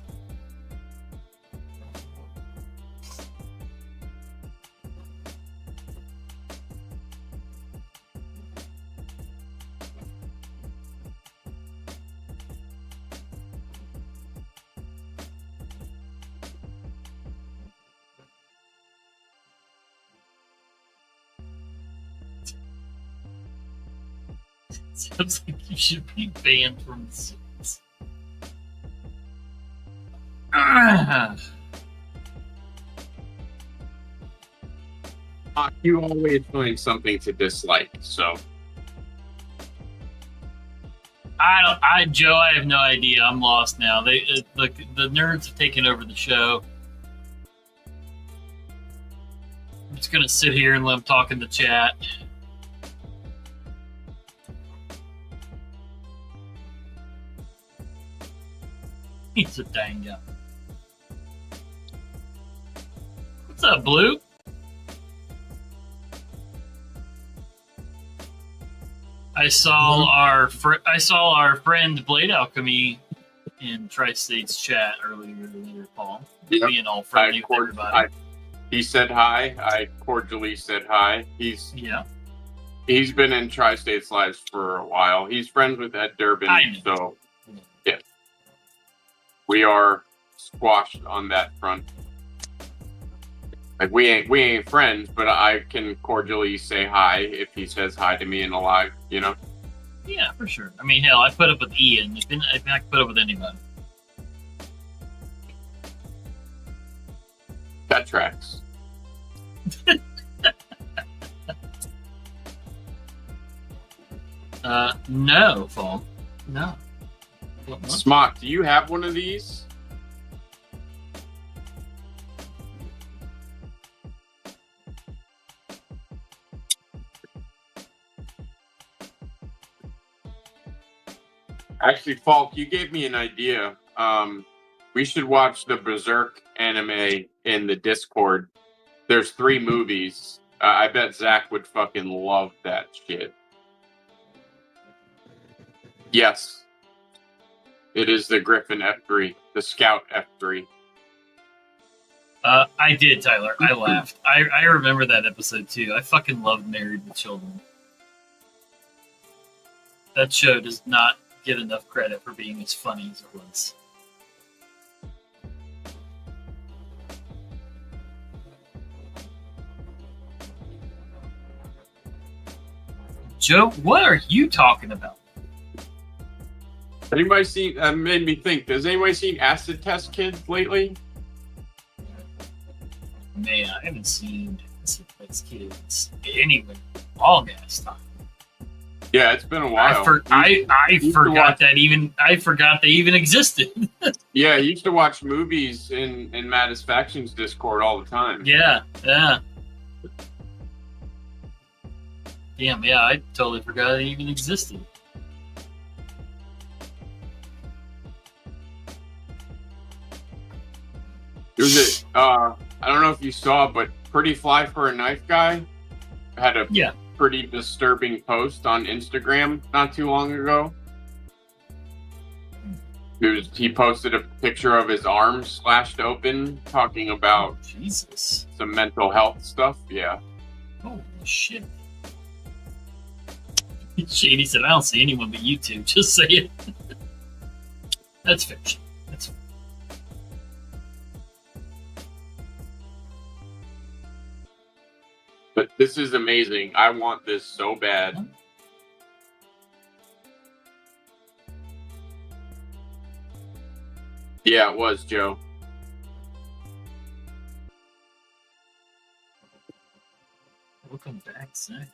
Sounds like you should be banned from the series. You always find something to dislike, so. Joe, I have no idea. I'm lost now. The nerds have taken over the show. I'm just gonna sit here and let them talk in the chat. He's a dang guy. What's up, Blue? I saw our friend Blade Alchemy in Tri-State's chat earlier, Paul. Yep. Being all friendly with everybody. He said hi. I cordially said hi. He's been in Tri-State's lives for a while. He's friends with Ed Durbin, so yeah. We are squashed on that front. Like we ain't friends, but I can cordially say hi if he says hi to me in a live, you know? Yeah, for sure. I mean, hell, I put up with Ian. I can put up with anybody. That tracks. No, Fall. No. Smock, do you have one of these? Actually, Falk, you gave me an idea. We should watch the Berserk anime in the Discord. There's 3 movies. I bet Zach would fucking love that shit. Yes. It is the Griffin F3, the Scout F3. I did, Tyler. I laughed. I remember that episode too. I fucking loved Married with Children. That show does not get enough credit for being as funny as it was. Joe, what are you talking about? Anybody seen? That made me think. Has anybody seen Acid Test Kids lately? Man, I haven't seen Acid Test Kids anywhere. All gas time. Yeah, it's been a while. I forgot they even existed. Yeah, I used to watch movies in Mattisfaction's Discord all the time. Yeah. Damn, yeah, I totally forgot it even existed. There's I don't know if you saw, but Pretty Fly for a Knife Guy had a pretty disturbing post on Instagram not too long ago. He posted a picture of his arm slashed open, talking about Jesus, some mental health stuff. Yeah. Holy shit. Shady said, I don't see anyone but you two. Just say it. That's fiction. That's But this is amazing. I want this so bad. Yeah, it was, Joe. Welcome back, Zach.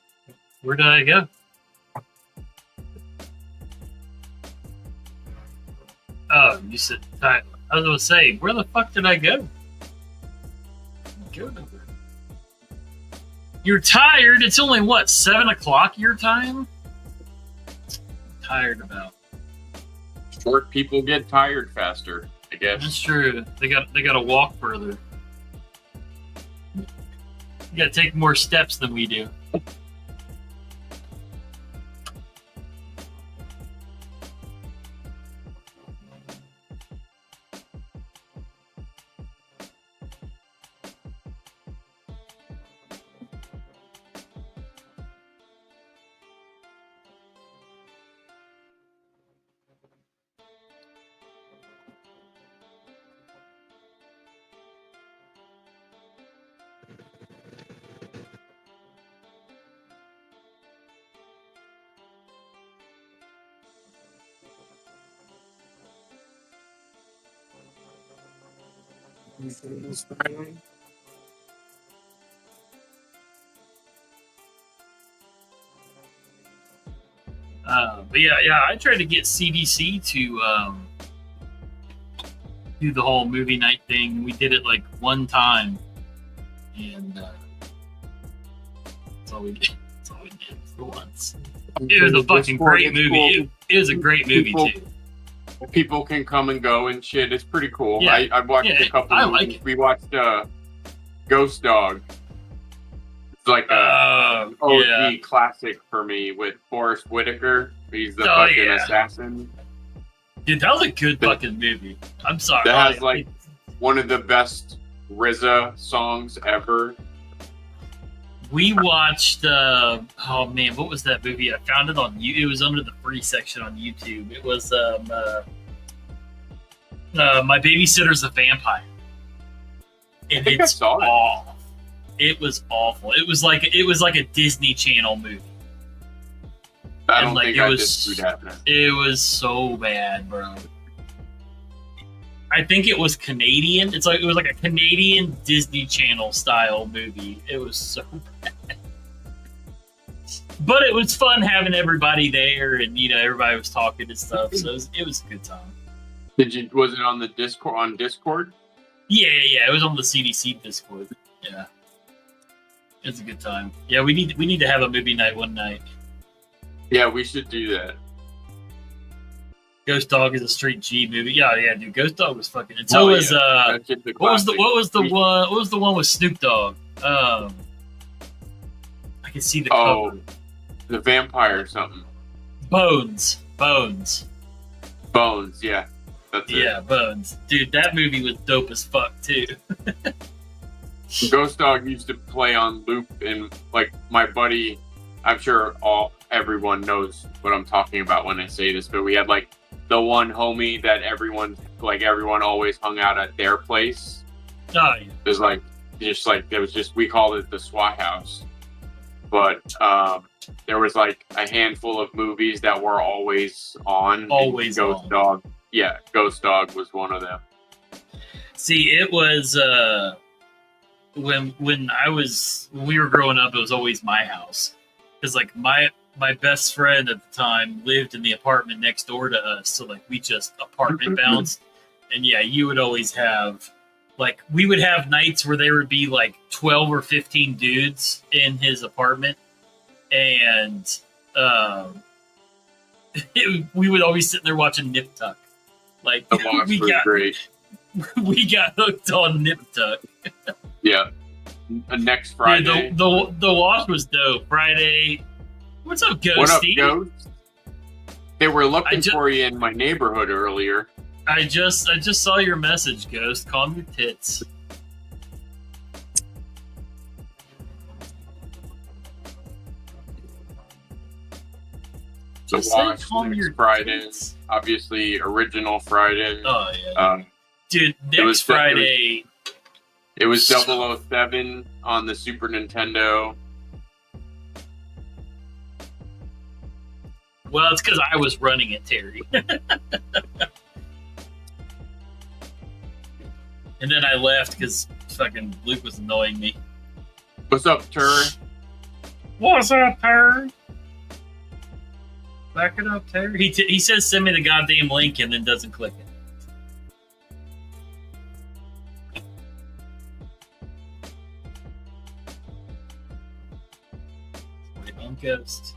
Where did I go? Oh, you said I was gonna say, where the fuck did I go? You're tired. It's only what, 7 o'clock your time? Tired about. Short people get tired faster, I guess. That's true. They got to walk further. You got to take more steps than we do. But yeah, I tried to get CDC to do the whole movie night thing. We did it like one time, and that's all we did. That's all we did for once. It was a fucking great movie. It was a great movie too. People can come and go and shit. It's pretty cool. Yeah. I've watched a couple. I movies. like it. We watched Ghost Dog. It's like a OG classic for me with Forrest Whitaker. He's the fucking assassin. Dude, that was a good fucking movie. I'm sorry. That has like one of the best RZA songs ever. We watched. Oh man, what was that movie? I found it on you. It was under the free section on YouTube. It was My Babysitter's a Vampire. And I saw it. Awful. It was awful. It was like a Disney Channel movie. I don't think I did see that. It was so bad, bro. I think it was Canadian. It was like a Canadian Disney Channel style movie. It was so bad. But it was fun having everybody there, and everybody was talking and stuff. So it was a good time. Was it on the Discord? On Discord? Yeah. It was on the CDC Discord. Yeah, it's a good time. Yeah, we need to have a movie night one night. Yeah, we should do that. Ghost Dog is a straight G movie. Yeah, dude. Ghost Dog was fucking. And so was what was the one with Snoop Dogg? I can see the cover. The vampire or something. Bones. Yeah. That's it. Bones. Dude, that movie was dope as fuck too. Ghost Dog used to play on loop, and like my buddy, I'm sure everyone knows what I'm talking about when I say this, but we had like the one homie that everyone always hung out at their place. Oh yeah. It was we called it the SWAT house. But there was like a handful of movies that were always on. Always Ghost on. Dog. Yeah, Ghost Dog was one of them. See, it was when we were growing up, it was always my house. Because like my best friend at the time lived in the apartment next door to us, so like we just apartment bounced. And yeah, you would always have we would have nights where there would be like 12 or 15 dudes in his apartment, and we would always sit there watching Nip Tuck. Like the Lost was great. We got hooked on Nip Tuck. Yeah. Next Friday. Dude, the Lost was dope. Friday. What's up, Ghosty? What up, Ghost? They were looking for you in my neighborhood earlier. I just saw your message, Ghost. Calm your tits. So watch next Friday. Obviously, original Friday. Oh yeah. Dude, next Friday. It was 007 on the Super Nintendo. Well, it's because I was running it, Terry. And then I left because fucking Luke was annoying me. What's up, Terry? What's up, Terry? Back it up, Terry. He says send me the goddamn link and then doesn't click it. on Ghost.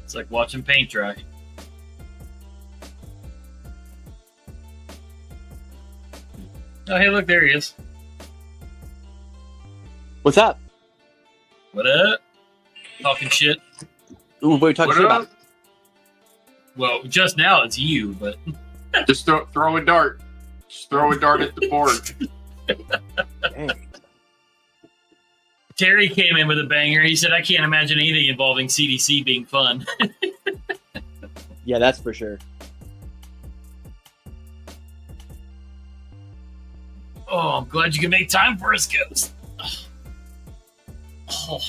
It's like watching paint dry. Oh, hey, look, there he is. What's up? What up? Talking shit. Ooh, what are you talking What shit up? about? Well, just now it's you, but Just throw a dart. Just throw a dart at the board. Dang. Terry came in with a banger. He said, I can't imagine anything involving CDC being fun. Yeah, that's for sure. Oh, I'm glad you can make time for us, Ghost. Oh.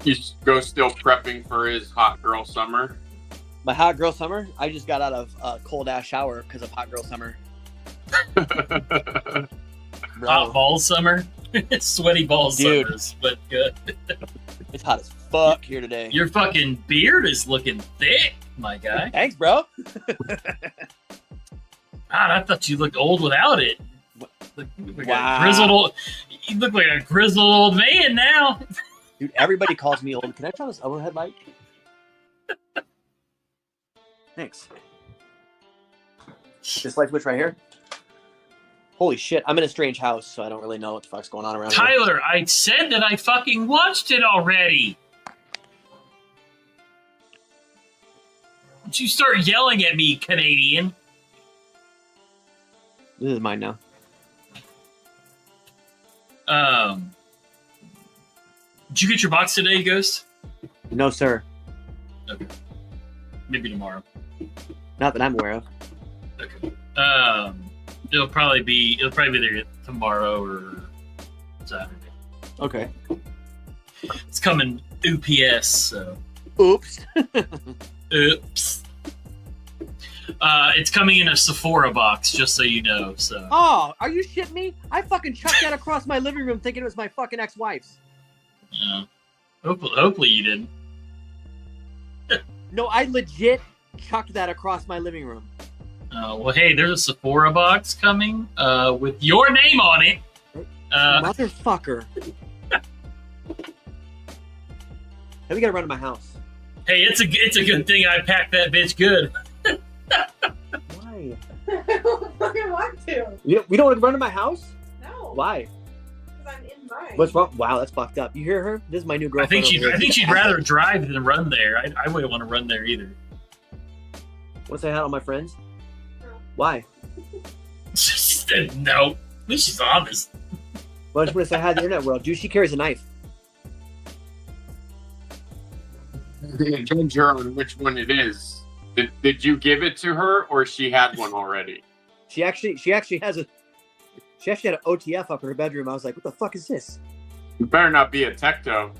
He's still prepping for his hot girl summer. My hot girl summer? I just got out of a cold ass shower because of hot girl summer. Bro, Hot ball summer. Sweaty balls Dude. summers, but good. it's hot as fuck here today. Your fucking beard is looking thick, my guy. Thanks, bro. God, I thought you looked old without it. You look like Wow. a grizzled old, you look like a grizzled old man now. Dude, everybody calls me old. Can I try this overhead light? Thanks. This light switch right here. Holy shit, I'm in a strange house, so I don't really know what the fuck's going on around here. Tyler, I said that I fucking watched it already. Don't you start yelling at me, Canadian. This is mine now. Did you get your box today, Ghost? No, sir. Okay. Maybe tomorrow. Not that I'm aware of. Okay. It'll probably be there tomorrow or Saturday. Okay. It's coming UPS, so Oops. oops. It's coming in a Sephora box, just so you know. So Oh, are you shitting me? I fucking chucked that across my living room thinking it was my fucking ex-wife's. yeah. Hopefully you didn't. No, I legit chucked that across my living room. Well, hey, there's a Sephora box coming with your name on it. Motherfucker. Hey, we gotta run to my house. Hey, it's a good thing I packed that bitch good. Why? I don't fucking want to. We don't want to run to my house? No. Why? Because I'm in mine. What's wrong? Wow, that's fucked up. You hear her? This is my new I girlfriend. think over here. she'd rather drive than run there. I wouldn't want to run there either. Want to say hi to all my friends? No. Why? She said no. At least she's honest. Well, I just want to say hi to the internet world. Dude, she carries a knife. It depends on which one it is. Did you give it to her, or she had one already? She actually had an OTF up in her bedroom. I was like, what the fuck is this? It better not be a Tecto.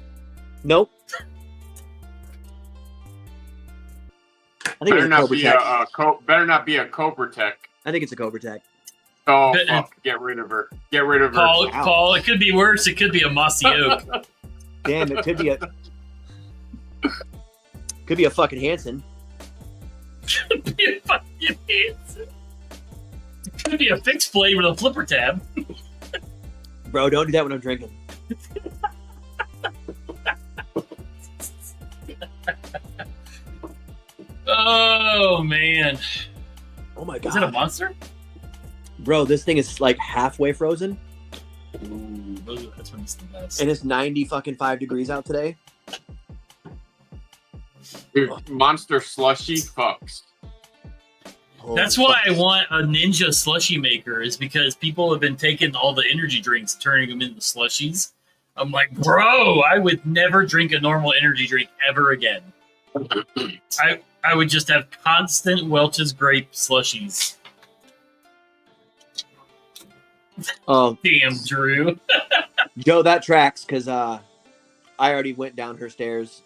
Nope. I think Better it's a not Cobra be Tech. better not be a Cobra Tech. I think it's a Cobra Tech. Oh But- fuck! Get rid of her. Get rid of her. Paul, Wow. Paul, it could be worse. It could be a mossy oak. Damn, it could be a fucking Hanson. Could be a fucking Hanson. It could be a fixed blade with a flipper tab. Bro, don't do that when I'm drinking. Oh man, Oh my is it a god. monster? Bro, this thing is like halfway frozen Ooh, that's when it's the best. and it's 90 fucking 5 degrees out today. Dude, Monster slushy fucks. Oh, That's why I want a ninja slushy maker, is because people have been taking all the energy drinks, turning them into slushies. I'm like, bro, I would never drink a normal energy drink ever again. I would just have constant Welch's grape slushies. Oh, Damn, Drew. Joe, that tracks because I already went down her stairs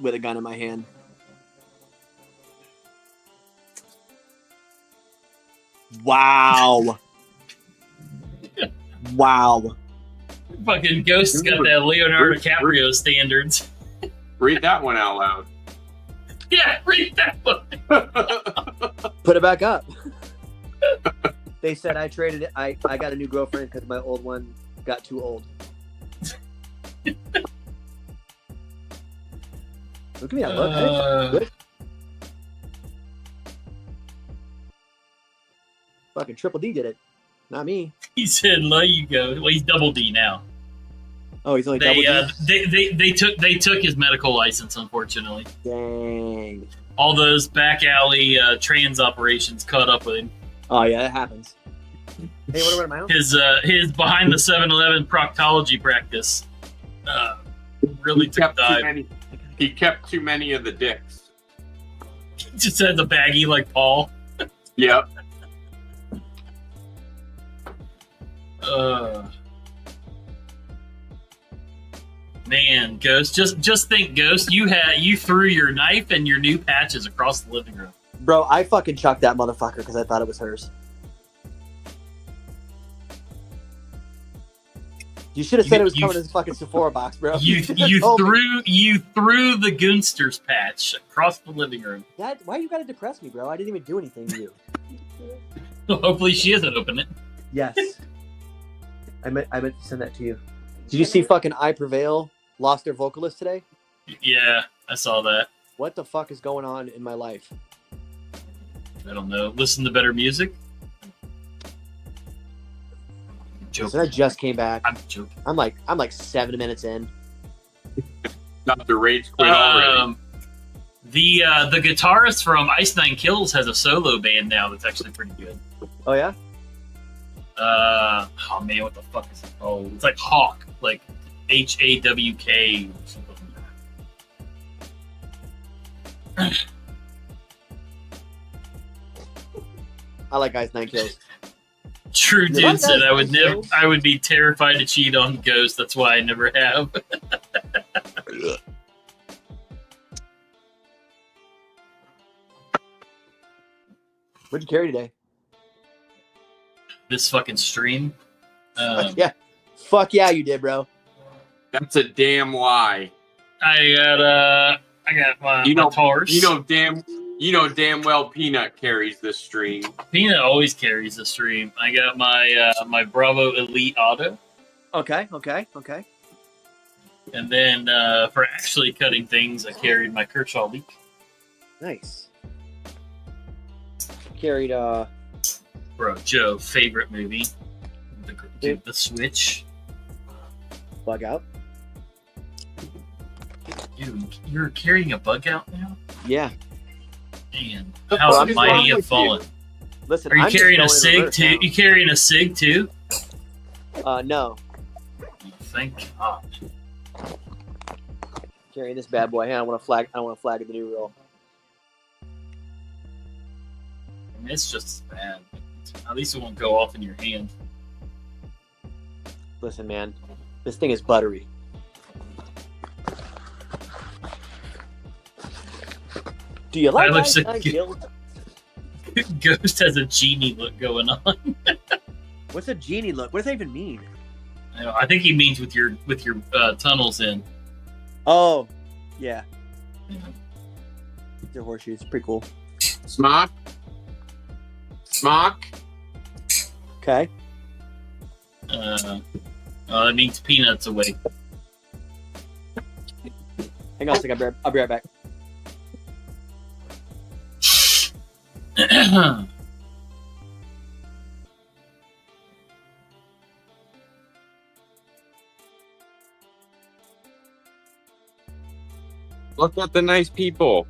with a gun in my hand. Wow. Wow. Fucking Ghost's got that Leonardo DiCaprio standards. Read that one out loud. Yeah, read that one. Put it back up. They said I traded it. I got a new girlfriend because my old one got too old. Look at me, I look good. Fucking Triple D did it, not me. He said, "Let you go." Well, he's Double D now. Oh, he's only Double D. They took his medical license, unfortunately. Dang. All those back alley trans operations caught up with him. Oh yeah, that happens. Hey, what about my house? His behind the 7-Eleven proctology practice really took a dive. He kept too many of the dicks. He just has a baggie like Paul. Yep. Man, Ghost, just think, Ghost, you threw your knife and your new patches across the living room. Bro, I fucking chucked that motherfucker because I thought it was hers. You should have said it was coming in this fucking Sephora box, bro. You threw the Goonsters patch across the living room. Dad, why you gotta depress me, bro? I didn't even do anything to you. Hopefully she hasn't opened it. Yes. I meant to send that to you. Did you see fucking I Prevail lost their vocalist today? Yeah, I saw that. What the fuck is going on in my life? I don't know. Listen to better music? So I just came back. I'm joking. I'm like 7 minutes in. Not the rage quit already. The guitarist from Ice Nine Kills has a solo band now that's actually pretty good. Oh yeah? Oh man, what the fuck is it called? It's like Hawk, like HAWK or something like that. I like Ice Nine Kills. True Dude said I would be terrified to cheat on Ghost, that's why I never have. What'd you carry today? This fucking stream. Yeah. Fuck yeah, you did, bro. That's a damn lie. I got my Taurus. You know damn well Peanut carries the stream. Peanut always carries the stream. I got my my Bravo Elite Auto. Okay. And then for actually cutting things, I carried my Kershaw Leak. Nice. Carried Bro, Joe, favorite movie. The Switch. Bug Out. Dude, you're carrying a Bug Out now? Yeah. Man, how mighty have fallen. Listen, are you carrying a SIG too? You carrying a SIG too? No. Thank God. Carrying this bad boy. Hey, I want to flag at the new roll. I mean, it's just as bad. At least it won't go off in your hand. Listen, man, this thing is buttery. Do you like Ice Nine Kills? Ghost has a genie look going on. What's a genie look? What does that even mean? I think he means with your tunnels in. Oh, yeah. They're horseshoes. Pretty cool. Smock. Okay. That means Peanut's awake. Hang on a second. I'll be right back. Look at the nice people.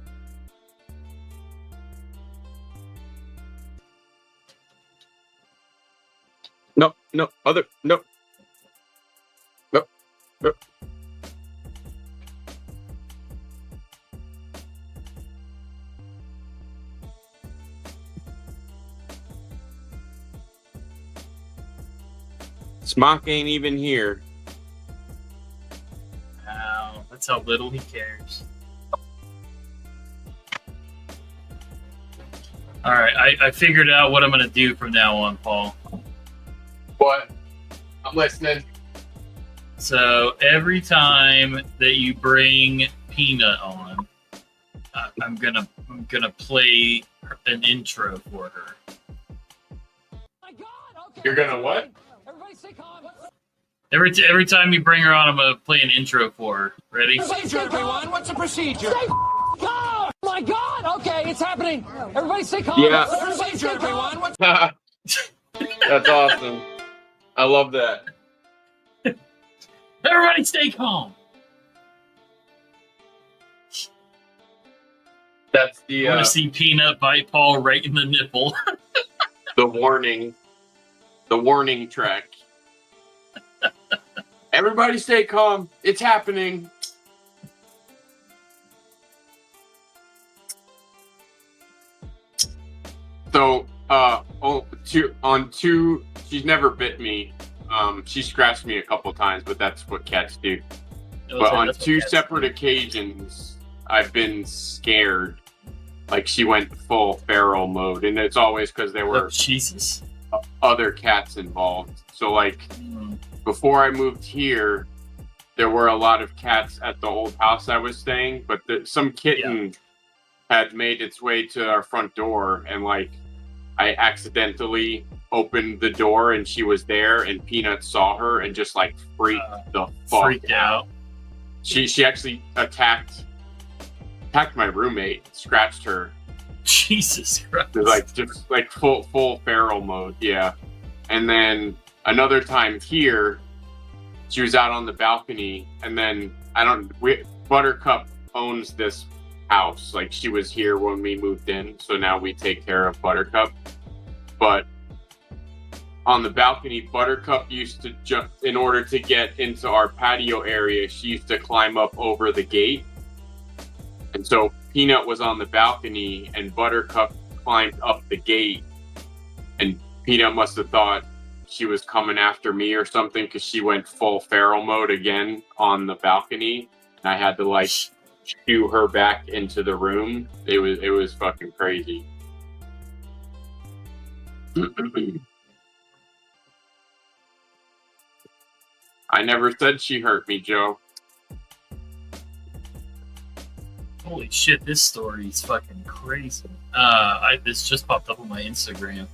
No. Smock ain't even here. Wow, that's how little he cares. All right, I figured out what I'm going to do from now on, Paul. What? I'm listening. So every time that you bring Peanut on, I'm gonna play an intro for her. You're gonna what? Every time you bring her on, I'm gonna play an intro for her. Ready? Procedure, everyone. What's the procedure? Stay calm. Oh my God. Okay, it's happening. Everybody stay calm. Yeah. Procedure, everyone. What's That's awesome. I love that. Everybody stay calm. That's I the want to see Peanut bite Paul right in the nipple. the warning track. Everybody stay calm. It's happening. So, she's never bit me. She scratched me a couple times, but that's what cats do. But on two separate occasions, I've been scared. Like, she went full feral mode, and it's always because there were Jesus. other cats involved. So, like, before I moved here, there were a lot of cats at the old house I was staying, but some kitten had made its way to our front door, and, like, I accidentally opened the door, and she was there, and Peanut saw her and just, like, freaked the fuck out. She actually attacked my roommate, scratched her. Jesus Christ! Like, just like full feral mode, yeah. And then another time here, she was out on the balcony, and then Buttercup owns this house. Like, she was here when we moved in, so now we take care of Buttercup. But on the balcony, Buttercup used to jump in order to get into our patio area. She used to climb up over the gate. And so Peanut was on the balcony, and Buttercup climbed up the gate. And Peanut must have thought she was coming after me or something, because she went full feral mode again on the balcony. And I had to, like, shoo her back into the room. It was fucking crazy. I never said she hurt me, Joe. Holy shit, this story is fucking crazy. This just popped up on my Instagram.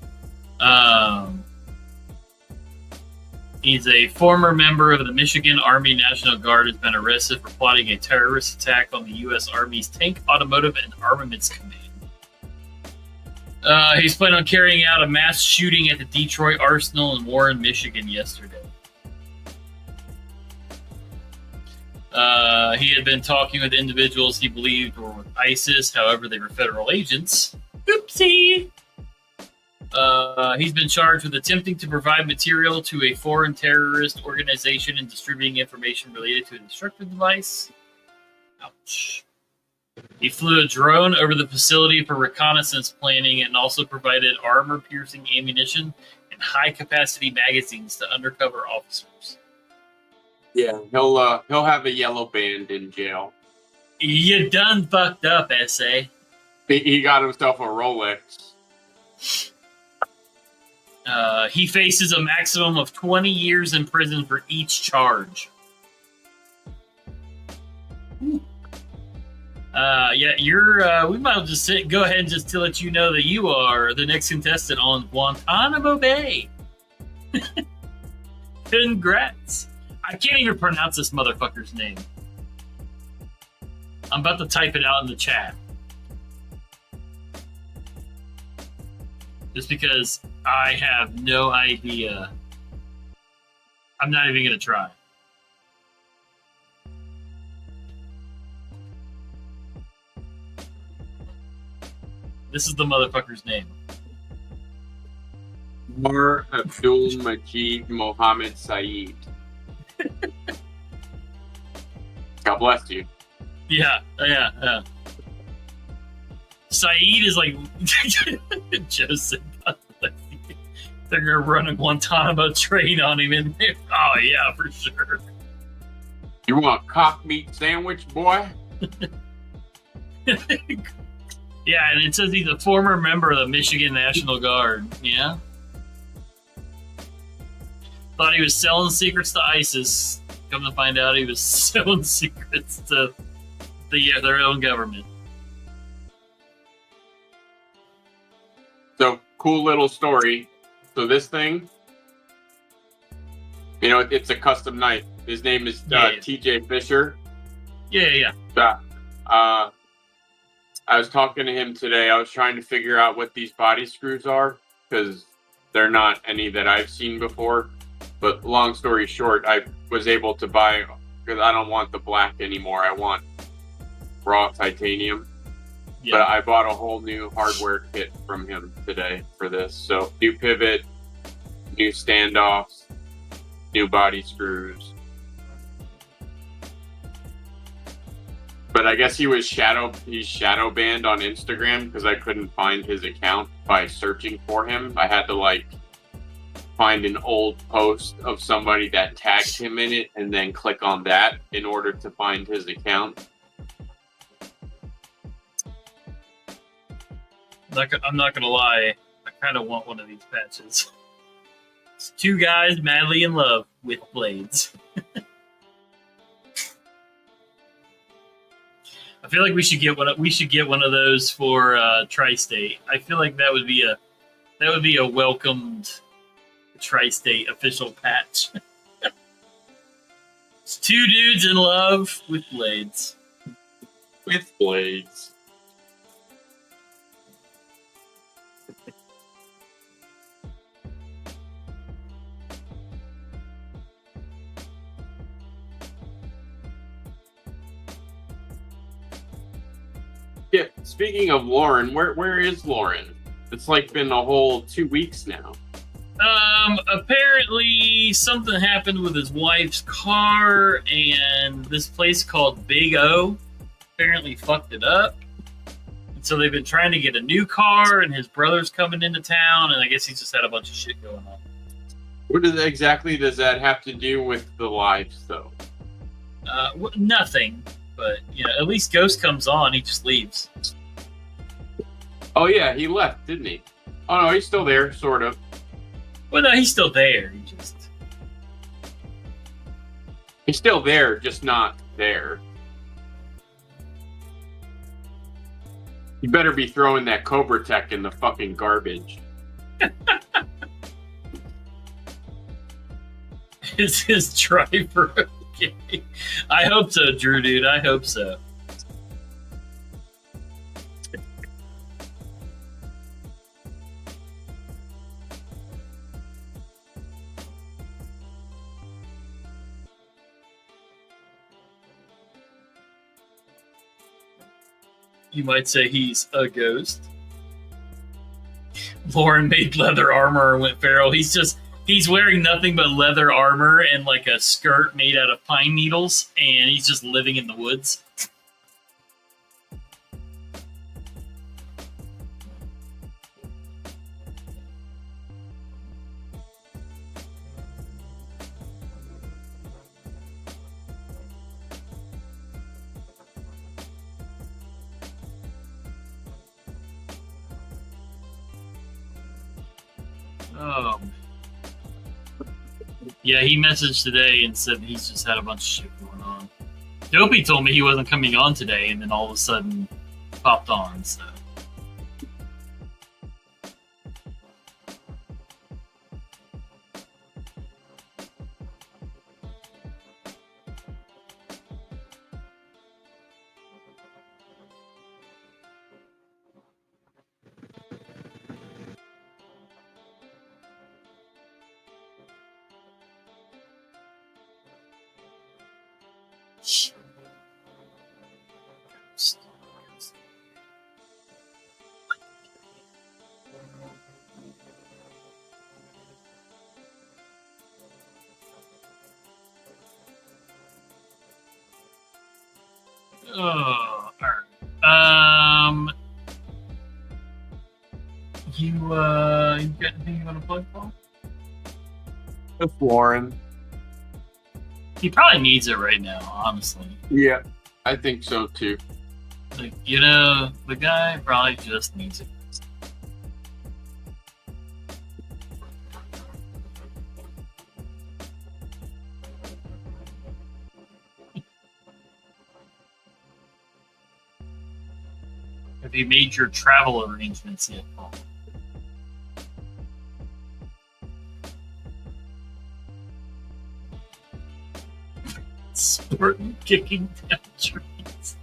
He's a former member of the Michigan Army National Guard, has been arrested for plotting a terrorist attack on the U.S. Army's Tank, Automotive, and Armaments Command. He's planning on carrying out a mass shooting at the Detroit Arsenal in Warren, Michigan yesterday. He had been talking with individuals he believed were with ISIS, however, they were federal agents. Oopsie! He's been charged with attempting to provide material to a foreign terrorist organization and distributing information related to a destructive device. Ouch. He flew a drone over the facility for reconnaissance planning and also provided armor-piercing ammunition and high-capacity magazines to undercover officers. Yeah, he'll have a yellow band in jail. You done fucked up, SA. He got himself a Rolex. He faces a maximum of 20 years in prison for each charge. Yeah, we might as well go ahead and just to let you know that you are the next contestant on Guantanamo Bay. Congrats. I can't even pronounce this motherfucker's name. I'm about to type it out in the chat. Just because I have no idea. I'm not even going to try. This is the motherfucker's name. Umar Abdul Majid Mohammed Saeed. God bless you. Yeah. Saeed is like Joseph. They're gonna run a Guantanamo train on him in there. Oh yeah, for sure. You want a cock meat sandwich, boy? Yeah, and it says he's a former member of the Michigan National Guard. Yeah. Thought he was selling secrets to ISIS. Come to find out, he was selling secrets to their own government. So, cool little story. So this thing, You know, it's a custom knife. His name is TJ Fisher. Yeah. I was talking to him today. I was trying to figure out what these body screws are because they're not any that I've seen before. But long story short, I was able to buy, because I don't want the black anymore. I want raw titanium. Yeah. But I bought a whole new hardware kit from him today for this. So new pivot, new standoffs, new body screws. But I guess he's shadow banned on Instagram because I couldn't find his account by searching for him. I had to find an old post of somebody that tagged him in it and then click on that in order to find his account. I'm not gonna lie, I kind of want one of these patches. It's two guys madly in love with blades. I feel like we should get one of those for Tri-State. I feel like that would be a welcomed Tri-State official patch. It's two dudes in love with blades. With blades. Yeah, speaking of Lauren, where is Lauren? It's been a whole 2 weeks now. Apparently something happened with his wife's car, and this place called Big O apparently fucked it up. And so they've been trying to get a new car, and his brother's coming into town, and I guess he's just had a bunch of shit going on. What exactly does that have to do with the lives, though? Nothing. But, at least Ghost comes on, he just leaves. Oh, yeah, he left, didn't he? Oh, no, he's still there, sort of. Well, no, he's still there. He's still there, just not there. You better be throwing that Cobra Tech in the fucking garbage. Is his driver okay? I hope so, Drew, dude. I hope so. You might say he's a ghost. Lauren made leather armor and went feral. He's wearing nothing but leather armor and a skirt made out of pine needles, and he's just living in the woods. Yeah, he messaged today and said he's just had a bunch of shit going on. Dopey told me he wasn't coming on today, and then all of a sudden popped on, so. Oh, alright. You got anything you want to plug, Paul? With Lauren. He probably needs it right now, honestly. Yeah, I think so too. The guy probably just needs it. Have you made your travel arrangements yet, Paul? Spartan kicking down trees.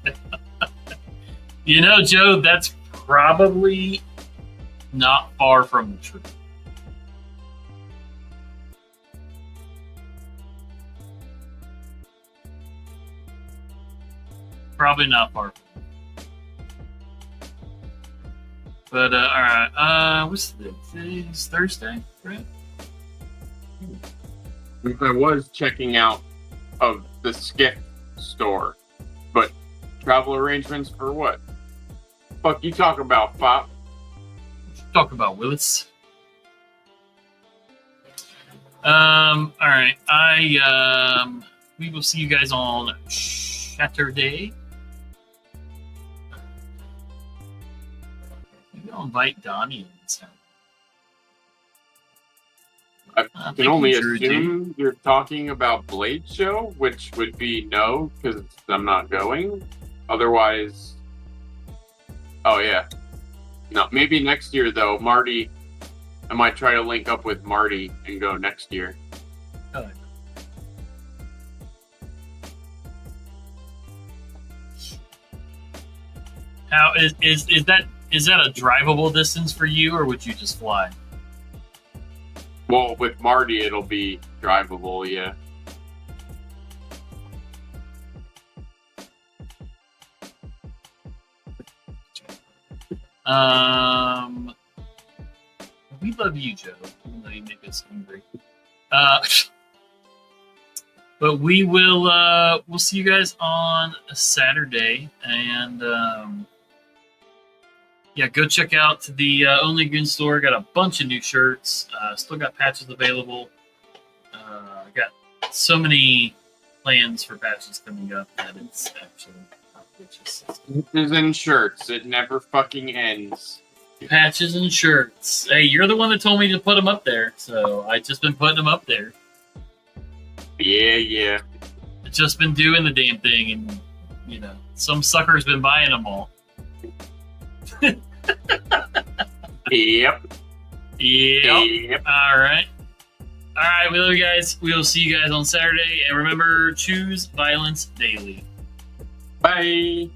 You know, Joe, that's probably not far from the truth. Probably not far. But all right. What's the day? Today's Thursday, right? I was checking out of the Skiff store, but travel arrangements for what? Fuck you talk about, Pop? Talk about Willis. All right. We will see you guys on Saturday. Maybe I'll invite Donnie in this time. I can only assume you're talking about Blade Show, which would be no, because I'm not going. Otherwise, oh yeah, no. Maybe next year though, Marty. I might try to link up with Marty and go next year. Oh. How is that a drivable distance for you, or would you just fly? Well, with Marty, it'll be drivable, yeah. We love you, Joe, even though you make us hungry. But we will we'll see you guys on a Saturday, and yeah, go check out the Only Goon store. Got a bunch of new shirts. Still got patches available. Got so many plans for patches coming up that it's actually outrageous. Patches and shirts. It never fucking ends. Patches and shirts. Hey, you're the one that told me to put them up there, so I just been putting them up there. Yeah. I've just been doing the damn thing, and you know, some sucker's been buying them all. Yep. All right. We love you guys. We will see you guys on Saturday, and remember, choose violence daily. Bye.